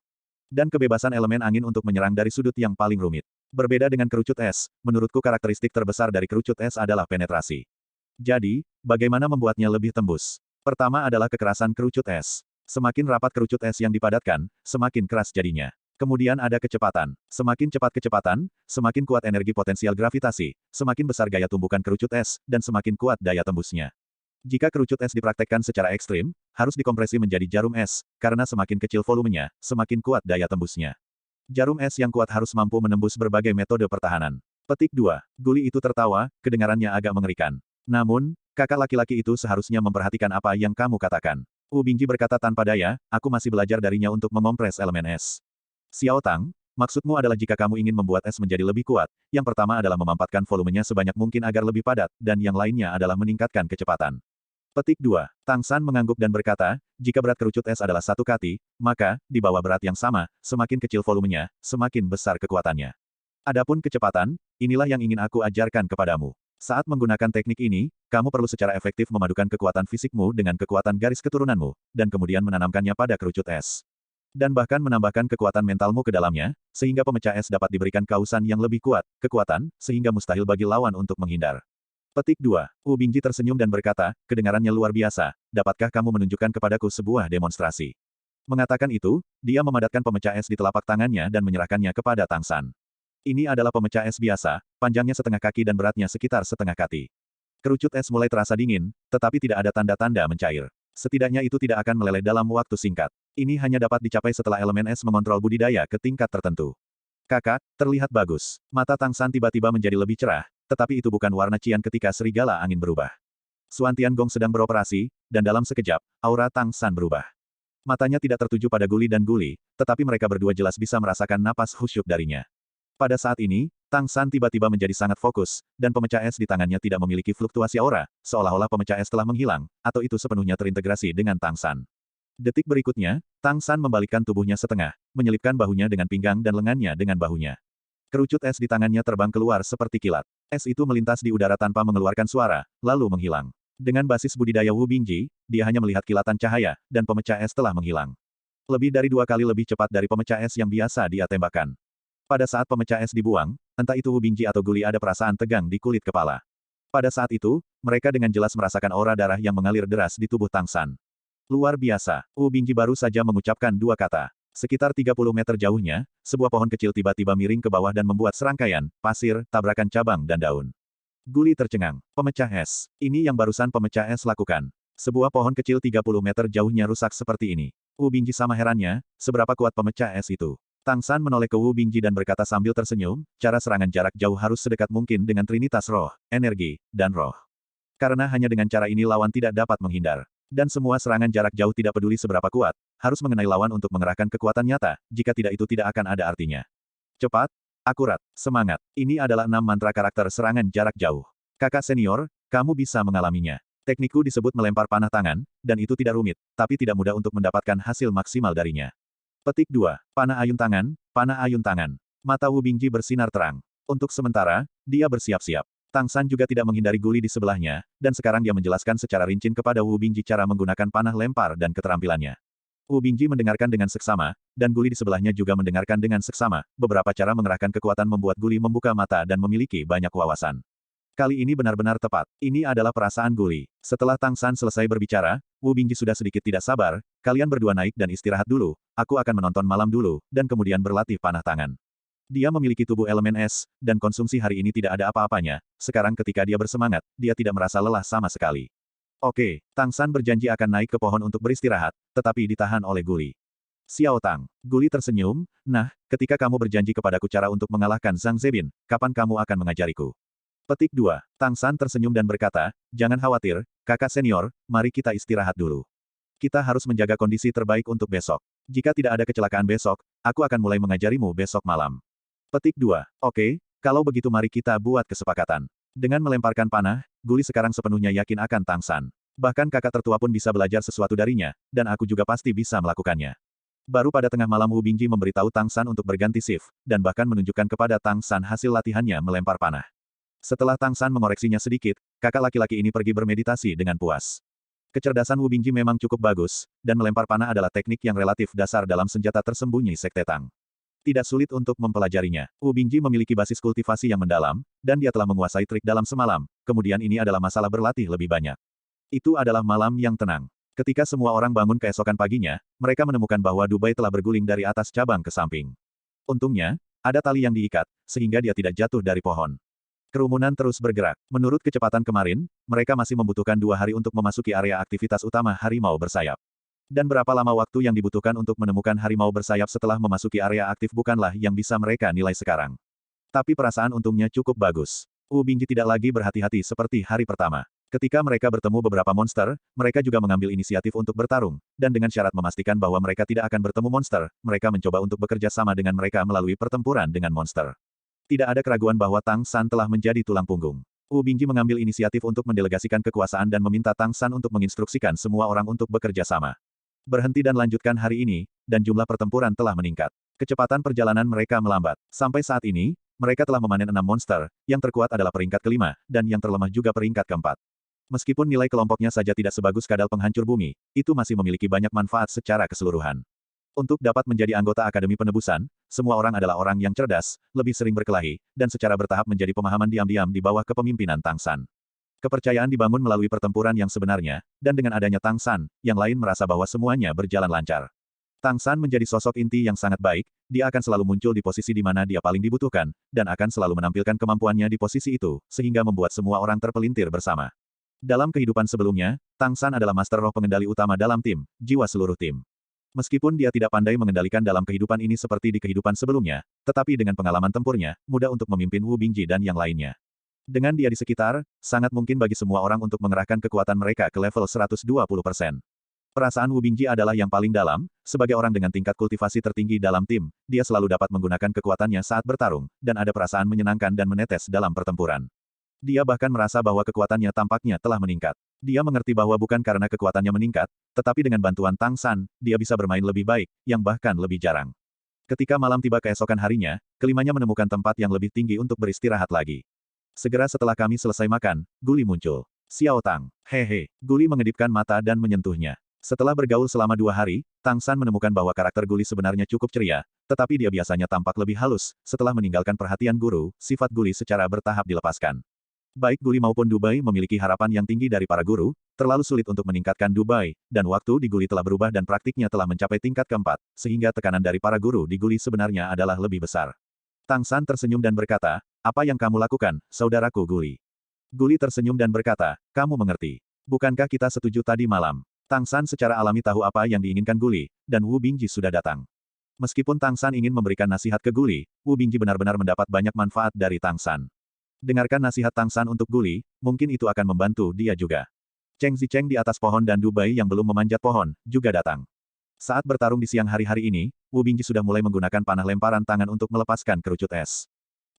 Dan kebebasan elemen angin untuk menyerang dari sudut yang paling rumit. Berbeda dengan kerucut es, menurutku karakteristik terbesar dari kerucut es adalah penetrasi. Jadi, bagaimana membuatnya lebih tembus? Pertama adalah kekerasan kerucut es. Semakin rapat kerucut es yang dipadatkan, semakin keras jadinya. Kemudian ada kecepatan. Semakin cepat kecepatan, semakin kuat energi potensial gravitasi, semakin besar gaya tumbukan kerucut es, dan semakin kuat daya tembusnya. Jika kerucut es dipraktekkan secara ekstrim, harus dikompresi menjadi jarum es, karena semakin kecil volumenya, semakin kuat daya tembusnya. Jarum es yang kuat harus mampu menembus berbagai metode pertahanan. Petik 2. Guli itu tertawa, kedengarannya agak mengerikan. Namun, kakak laki-laki itu seharusnya memperhatikan apa yang kamu katakan. Wu Bingji berkata tanpa daya, aku masih belajar darinya untuk mengompres elemen es. Xiao Tang, maksudmu adalah jika kamu ingin membuat es menjadi lebih kuat, yang pertama adalah memampatkan volumenya sebanyak mungkin agar lebih padat, dan yang lainnya adalah meningkatkan kecepatan. Petik 2. Tang San mengangguk dan berkata, jika berat kerucut es adalah 1 kati, maka, di bawah berat yang sama, semakin kecil volumenya, semakin besar kekuatannya. Adapun kecepatan, inilah yang ingin aku ajarkan kepadamu. Saat menggunakan teknik ini, kamu perlu secara efektif memadukan kekuatan fisikmu dengan kekuatan garis keturunanmu, dan kemudian menanamkannya pada kerucut es. Dan bahkan menambahkan kekuatan mentalmu ke dalamnya, sehingga pemecah es dapat diberikan kausan yang lebih kuat, kekuatan, sehingga mustahil bagi lawan untuk menghindar. Petik 2. Wu Bingji tersenyum dan berkata, kedengarannya luar biasa, dapatkah kamu menunjukkan kepadaku sebuah demonstrasi? Mengatakan itu, dia memadatkan pemecah es di telapak tangannya dan menyerahkannya kepada Tang San. Ini adalah pemecah es biasa, panjangnya setengah kaki dan beratnya sekitar setengah kati. Kerucut es mulai terasa dingin, tetapi tidak ada tanda-tanda mencair. Setidaknya itu tidak akan meleleh dalam waktu singkat. Ini hanya dapat dicapai setelah elemen es mengontrol budidaya ke tingkat tertentu. Kakak, terlihat bagus. Mata Tang San tiba-tiba menjadi lebih cerah, tetapi itu bukan warna cian ketika serigala angin berubah. Suan Tiangong sedang beroperasi, dan dalam sekejap, aura Tang San berubah. Matanya tidak tertuju pada Guli dan Guli, tetapi mereka berdua jelas bisa merasakan napas khusyuk darinya. Pada saat ini, Tang San tiba-tiba menjadi sangat fokus, dan pemecah es di tangannya tidak memiliki fluktuasi aura, seolah-olah pemecah es telah menghilang, atau itu sepenuhnya terintegrasi dengan Tang San. Detik berikutnya, Tang San membalikkan tubuhnya setengah, menyelipkan bahunya dengan pinggang dan lengannya dengan bahunya. Kerucut es di tangannya terbang keluar seperti kilat. Es itu melintas di udara tanpa mengeluarkan suara, lalu menghilang. Dengan basis budidaya Wu Bingji, dia hanya melihat kilatan cahaya, dan pemecah es telah menghilang. Lebih dari 2 kali lebih cepat dari pemecah es yang biasa dia tembakkan. Pada saat pemecah es dibuang, entah itu Wu Bingji atau Guli ada perasaan tegang di kulit kepala. Pada saat itu, mereka dengan jelas merasakan aura darah yang mengalir deras di tubuh Tang San. Luar biasa, Wu Bingji baru saja mengucapkan 2 kata. Sekitar 30 meter jauhnya, sebuah pohon kecil tiba-tiba miring ke bawah dan membuat serangkaian, pasir, tabrakan cabang dan daun. Guli tercengang. Pemecah es. Ini yang barusan pemecah es lakukan. Sebuah pohon kecil 30 meter jauhnya rusak seperti ini. Wu Bingji sama herannya, seberapa kuat pemecah es itu. Tang San menoleh ke Wu Bingji dan berkata sambil tersenyum, cara serangan jarak jauh harus sedekat mungkin dengan trinitas roh, energi, dan roh. Karena hanya dengan cara ini lawan tidak dapat menghindar. Dan semua serangan jarak jauh tidak peduli seberapa kuat, harus mengenai lawan untuk mengerahkan kekuatan nyata, jika tidak itu tidak akan ada artinya. Cepat, akurat, semangat. Ini adalah 6 mantra karakter serangan jarak jauh. Kakak senior, kamu bisa mengalaminya. Teknikku disebut melempar panah tangan, dan itu tidak rumit, tapi tidak mudah untuk mendapatkan hasil maksimal darinya. Petik 2. Panah ayun tangan, panah ayun tangan. Mata Wu Bingji bersinar terang. Untuk sementara, dia bersiap-siap. Tang San juga tidak menghindari guli di sebelahnya, dan sekarang dia menjelaskan secara rinci kepada Wu Bingji cara menggunakan panah lempar dan keterampilannya. Wu Bingji mendengarkan dengan seksama, dan guli di sebelahnya juga mendengarkan dengan seksama. Beberapa cara mengerahkan kekuatan membuat guli membuka mata dan memiliki banyak wawasan. Kali ini benar-benar tepat. Ini adalah perasaan guli. Setelah Tang San selesai berbicara, Wu Bingji sudah sedikit tidak sabar. Kalian berdua naik dan istirahat dulu. Aku akan menonton malam dulu, dan kemudian berlatih panah tangan. Dia memiliki tubuh elemen es, dan konsumsi hari ini tidak ada apa-apanya. Sekarang ketika dia bersemangat, dia tidak merasa lelah sama sekali. Oke, Tang San berjanji akan naik ke pohon untuk beristirahat, tetapi ditahan oleh Guli. Xiao Tang, Guli tersenyum, nah, ketika kamu berjanji kepadaku cara untuk mengalahkan Zhang Zebin, kapan kamu akan mengajariku? Petik 2. Tang San tersenyum dan berkata, jangan khawatir, kakak senior, mari kita istirahat dulu. Kita harus menjaga kondisi terbaik untuk besok. Jika tidak ada kecelakaan besok, aku akan mulai mengajarimu besok malam. Petik 2. Oke, kalau begitu mari kita buat kesepakatan. Dengan melemparkan panah, Guli sekarang sepenuhnya yakin akan Tang San. Bahkan kakak tertua pun bisa belajar sesuatu darinya, dan aku juga pasti bisa melakukannya. Baru pada tengah malam Wu Bingji memberitahu Tang San untuk berganti shift, dan bahkan menunjukkan kepada Tang San hasil latihannya melempar panah. Setelah Tang San mengoreksinya sedikit, kakak laki-laki ini pergi bermeditasi dengan puas. Kecerdasan Wu Bingji memang cukup bagus, dan melempar panah adalah teknik yang relatif dasar dalam senjata tersembunyi Sekte Tang. Tidak sulit untuk mempelajarinya. Wu Bingji memiliki basis kultivasi yang mendalam, dan dia telah menguasai trik dalam semalam, kemudian ini adalah masalah berlatih lebih banyak. Itu adalah malam yang tenang. Ketika semua orang bangun keesokan paginya, mereka menemukan bahwa Dubai telah berguling dari atas cabang ke samping. Untungnya, ada tali yang diikat, sehingga dia tidak jatuh dari pohon. Kerumunan terus bergerak. Menurut kecepatan kemarin, mereka masih membutuhkan 2 hari untuk memasuki area aktivitas utama harimau bersayap. Dan berapa lama waktu yang dibutuhkan untuk menemukan harimau bersayap setelah memasuki area aktif bukanlah yang bisa mereka nilai sekarang. Tapi perasaan untungnya cukup bagus. Wu Bingji tidak lagi berhati-hati seperti hari pertama. Ketika mereka bertemu beberapa monster, mereka juga mengambil inisiatif untuk bertarung, dan dengan syarat memastikan bahwa mereka tidak akan bertemu monster, mereka mencoba untuk bekerja sama dengan mereka melalui pertempuran dengan monster. Tidak ada keraguan bahwa Tang San telah menjadi tulang punggung. Wu Bingji mengambil inisiatif untuk mendelegasikan kekuasaan dan meminta Tang San untuk menginstruksikan semua orang untuk bekerja sama. Berhenti dan lanjutkan hari ini, dan jumlah pertempuran telah meningkat. Kecepatan perjalanan mereka melambat. Sampai saat ini, mereka telah memanen 6 monster, yang terkuat adalah peringkat kelima, dan yang terlemah juga peringkat keempat. Meskipun nilai kelompoknya saja tidak sebagus kadal penghancur bumi, itu masih memiliki banyak manfaat secara keseluruhan. Untuk dapat menjadi anggota Akademi Penebusan, semua orang adalah orang yang cerdas, lebih sering berkelahi, dan secara bertahap menjadi pemahaman diam-diam di bawah kepemimpinan Tang San. Kepercayaan dibangun melalui pertempuran yang sebenarnya, dan dengan adanya Tang San, yang lain merasa bahwa semuanya berjalan lancar. Tang San menjadi sosok inti yang sangat baik, dia akan selalu muncul di posisi di mana dia paling dibutuhkan, dan akan selalu menampilkan kemampuannya di posisi itu, sehingga membuat semua orang terpelintir bersama. Dalam kehidupan sebelumnya, Tang San adalah master roh pengendali utama dalam tim, jiwa seluruh tim. Meskipun dia tidak pandai mengendalikan dalam kehidupan ini seperti di kehidupan sebelumnya, tetapi dengan pengalaman tempurnya, mudah untuk memimpin Wu Bingji dan yang lainnya. Dengan dia di sekitar, sangat mungkin bagi semua orang untuk mengerahkan kekuatan mereka ke level 120%. Perasaan Wu Bingji adalah yang paling dalam, sebagai orang dengan tingkat kultivasi tertinggi dalam tim, dia selalu dapat menggunakan kekuatannya saat bertarung, dan ada perasaan menyenangkan dan menetes dalam pertempuran. Dia bahkan merasa bahwa kekuatannya tampaknya telah meningkat. Dia mengerti bahwa bukan karena kekuatannya meningkat, tetapi dengan bantuan Tang San, dia bisa bermain lebih baik, yang bahkan lebih jarang. Ketika malam tiba keesokan harinya, kelimanya menemukan tempat yang lebih tinggi untuk beristirahat lagi. Segera setelah kami selesai makan, Guli muncul. Xiao Tang, hehe. Guli mengedipkan mata dan menyentuhnya. Setelah bergaul selama 2 hari, Tang San menemukan bahwa karakter Guli sebenarnya cukup ceria, tetapi dia biasanya tampak lebih halus. Setelah meninggalkan perhatian guru, sifat Guli secara bertahap dilepaskan. Baik Guli maupun Dubai memiliki harapan yang tinggi dari para guru, terlalu sulit untuk meningkatkan Dubai, dan waktu di Guli telah berubah dan praktiknya telah mencapai tingkat keempat, sehingga tekanan dari para guru di Guli sebenarnya adalah lebih besar. Tang San tersenyum dan berkata, apa yang kamu lakukan, saudaraku Guli? Guli tersenyum dan berkata, kamu mengerti. Bukankah kita setuju tadi malam? Tang San secara alami tahu apa yang diinginkan Guli, dan Wu Bingji sudah datang. Meskipun Tang San ingin memberikan nasihat ke Guli, Wu Bingji benar-benar mendapat banyak manfaat dari Tang San. Dengarkan nasihat Tang San untuk Guli, mungkin itu akan membantu dia juga. Cheng Zicheng di atas pohon dan Dubai yang belum memanjat pohon, juga datang. Saat bertarung di siang hari-hari ini, Wu Bingji sudah mulai menggunakan panah lemparan tangan untuk melepaskan kerucut es.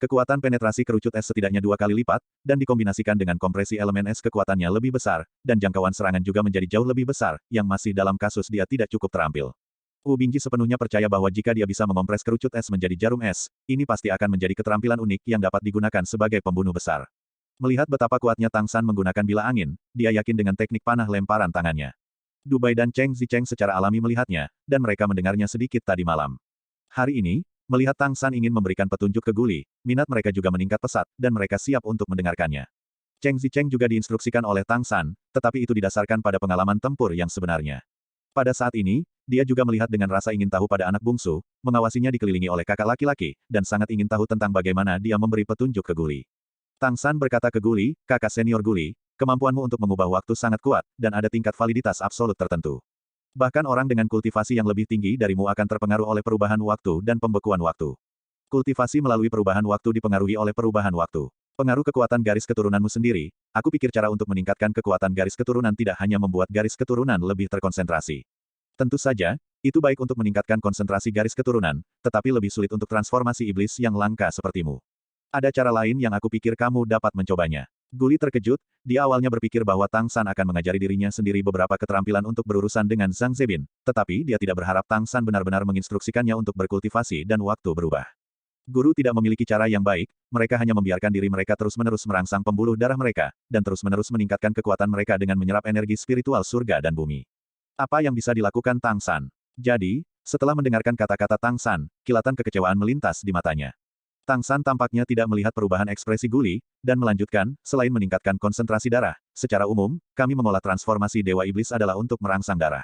Kekuatan penetrasi kerucut es setidaknya 2 kali lipat, dan dikombinasikan dengan kompresi elemen es kekuatannya lebih besar, dan jangkauan serangan juga menjadi jauh lebih besar, yang masih dalam kasus dia tidak cukup terampil. Wu Bingji sepenuhnya percaya bahwa jika dia bisa mengompres kerucut es menjadi jarum es, ini pasti akan menjadi keterampilan unik yang dapat digunakan sebagai pembunuh besar. Melihat betapa kuatnya Tang San menggunakan bilah angin, dia yakin dengan teknik panah lemparan tangannya. Dubai dan Cheng Zicheng secara alami melihatnya, dan mereka mendengarnya sedikit tadi malam. Hari ini, melihat Tang San ingin memberikan petunjuk ke Guli, minat mereka juga meningkat pesat, dan mereka siap untuk mendengarkannya. Cheng Zicheng juga diinstruksikan oleh Tang San, tetapi itu didasarkan pada pengalaman tempur yang sebenarnya. Pada saat ini, dia juga melihat dengan rasa ingin tahu pada anak bungsu, mengawasinya dikelilingi oleh kakak laki-laki, dan sangat ingin tahu tentang bagaimana dia memberi petunjuk ke Guli. Tang San berkata ke Guli, kakak senior Guli, kemampuanmu untuk mengubah waktu sangat kuat, dan ada tingkat validitas absolut tertentu. Bahkan orang dengan kultivasi yang lebih tinggi darimu akan terpengaruh oleh perubahan waktu dan pembekuan waktu. Kultivasi melalui perubahan waktu dipengaruhi oleh perubahan waktu. Pengaruh kekuatan garis keturunanmu sendiri, aku pikir cara untuk meningkatkan kekuatan garis keturunan tidak hanya membuat garis keturunan lebih terkonsentrasi. Tentu saja, itu baik untuk meningkatkan konsentrasi garis keturunan, tetapi lebih sulit untuk transformasi iblis yang langka sepertimu. Ada cara lain yang aku pikir kamu dapat mencobanya. Guli terkejut, dia awalnya berpikir bahwa Tang San akan mengajari dirinya sendiri beberapa keterampilan untuk berurusan dengan Zhang Zebin, tetapi dia tidak berharap Tang San benar-benar menginstruksikannya untuk berkultivasi dan waktu berubah. Guru tidak memiliki cara yang baik, mereka hanya membiarkan diri mereka terus-menerus merangsang pembuluh darah mereka, dan terus-menerus meningkatkan kekuatan mereka dengan menyerap energi spiritual surga dan bumi. Apa yang bisa dilakukan Tang San? Jadi, setelah mendengarkan kata-kata Tang San, kilatan kekecewaan melintas di matanya. Tang San tampaknya tidak melihat perubahan ekspresi Guli, dan melanjutkan, selain meningkatkan konsentrasi darah, secara umum, kami mengolah transformasi Dewa Iblis adalah untuk merangsang darah.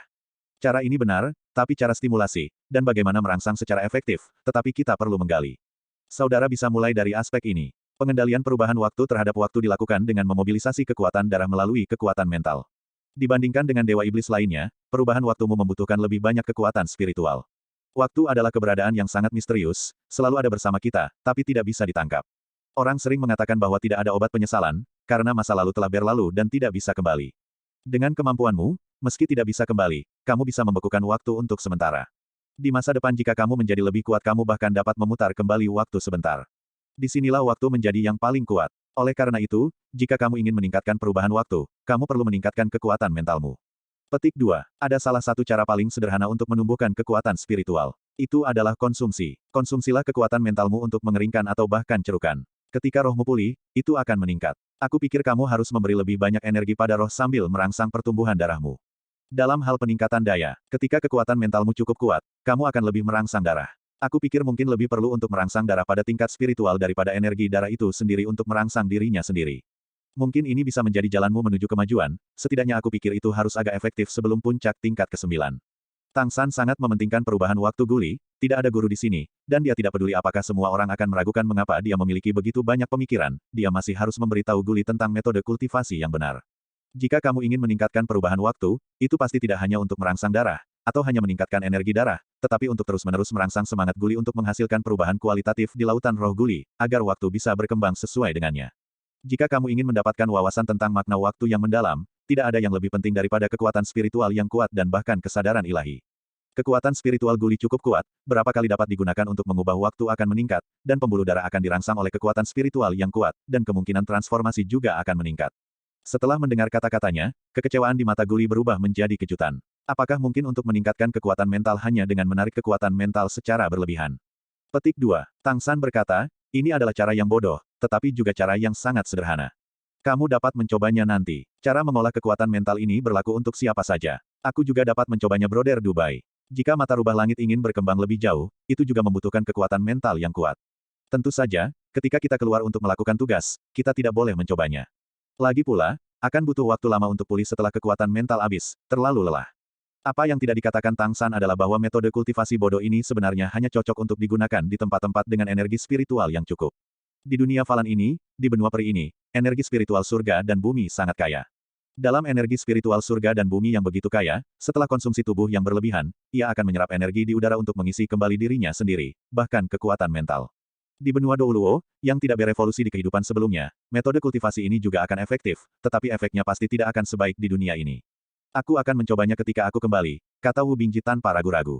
Cara ini benar, tapi cara stimulasi, dan bagaimana merangsang secara efektif, tetapi kita perlu menggali. Saudara bisa mulai dari aspek ini. Pengendalian perubahan waktu terhadap waktu dilakukan dengan memobilisasi kekuatan darah melalui kekuatan mental. Dibandingkan dengan Dewa Iblis lainnya, perubahan waktumu membutuhkan lebih banyak kekuatan spiritual. Waktu adalah keberadaan yang sangat misterius, selalu ada bersama kita, tapi tidak bisa ditangkap. Orang sering mengatakan bahwa tidak ada obat penyesalan, karena masa lalu telah berlalu dan tidak bisa kembali. Dengan kemampuanmu, meski tidak bisa kembali, kamu bisa membekukan waktu untuk sementara. Di masa depan jika kamu menjadi lebih kuat kamu bahkan dapat memutar kembali waktu sebentar. Disinilah waktu menjadi yang paling kuat. Oleh karena itu, jika kamu ingin meningkatkan perubahan waktu, kamu perlu meningkatkan kekuatan mentalmu. Petik 2. Ada salah satu cara paling sederhana untuk menumbuhkan kekuatan spiritual. Itu adalah konsumsi. Konsumsilah kekuatan mentalmu untuk mengeringkan atau bahkan cerukan. Ketika rohmu pulih, itu akan meningkat. Aku pikir kamu harus memberi lebih banyak energi pada roh sambil merangsang pertumbuhan darahmu. Dalam hal peningkatan daya, ketika kekuatan mentalmu cukup kuat, kamu akan lebih merangsang darah. Aku pikir mungkin lebih perlu untuk merangsang darah pada tingkat spiritual daripada energi darah itu sendiri untuk merangsang dirinya sendiri. Mungkin ini bisa menjadi jalanmu menuju kemajuan, setidaknya aku pikir itu harus agak efektif sebelum puncak tingkat ke-9. Tang San sangat mementingkan perubahan waktu Guli, tidak ada guru di sini, dan dia tidak peduli apakah semua orang akan meragukan mengapa dia memiliki begitu banyak pemikiran, dia masih harus memberitahu Guli tentang metode kultivasi yang benar. Jika kamu ingin meningkatkan perubahan waktu, itu pasti tidak hanya untuk merangsang darah, atau hanya meningkatkan energi darah, tetapi untuk terus-menerus merangsang semangat Guli untuk menghasilkan perubahan kualitatif di lautan roh Guli, agar waktu bisa berkembang sesuai dengannya. Jika kamu ingin mendapatkan wawasan tentang makna waktu yang mendalam, tidak ada yang lebih penting daripada kekuatan spiritual yang kuat dan bahkan kesadaran ilahi. Kekuatan spiritual Guli cukup kuat, berapa kali dapat digunakan untuk mengubah waktu akan meningkat, dan pembuluh darah akan dirangsang oleh kekuatan spiritual yang kuat, dan kemungkinan transformasi juga akan meningkat. Setelah mendengar kata-katanya, kekecewaan di mata Guli berubah menjadi kejutan. Apakah mungkin untuk meningkatkan kekuatan mental hanya dengan menarik kekuatan mental secara berlebihan? Petik 2. Tang San berkata, ini adalah cara yang bodoh, tetapi juga cara yang sangat sederhana. Kamu dapat mencobanya nanti. Cara mengolah kekuatan mental ini berlaku untuk siapa saja. Aku juga dapat mencobanya Brother Dubai. Jika mata rubah langit ingin berkembang lebih jauh, itu juga membutuhkan kekuatan mental yang kuat. Tentu saja, ketika kita keluar untuk melakukan tugas, kita tidak boleh mencobanya. Lagi pula, akan butuh waktu lama untuk pulih setelah kekuatan mental habis, terlalu lelah. Apa yang tidak dikatakan Tang San adalah bahwa metode kultivasi bodoh ini sebenarnya hanya cocok untuk digunakan di tempat-tempat dengan energi spiritual yang cukup. Di dunia Falan ini, di benua peri ini, energi spiritual surga dan bumi sangat kaya. Dalam energi spiritual surga dan bumi yang begitu kaya, setelah konsumsi tubuh yang berlebihan, ia akan menyerap energi di udara untuk mengisi kembali dirinya sendiri, bahkan kekuatan mental. Di benua Douluo, yang tidak berevolusi di kehidupan sebelumnya, metode kultivasi ini juga akan efektif, tetapi efeknya pasti tidak akan sebaik di dunia ini. Aku akan mencobanya ketika aku kembali, kata Wu Bingji tanpa ragu-ragu.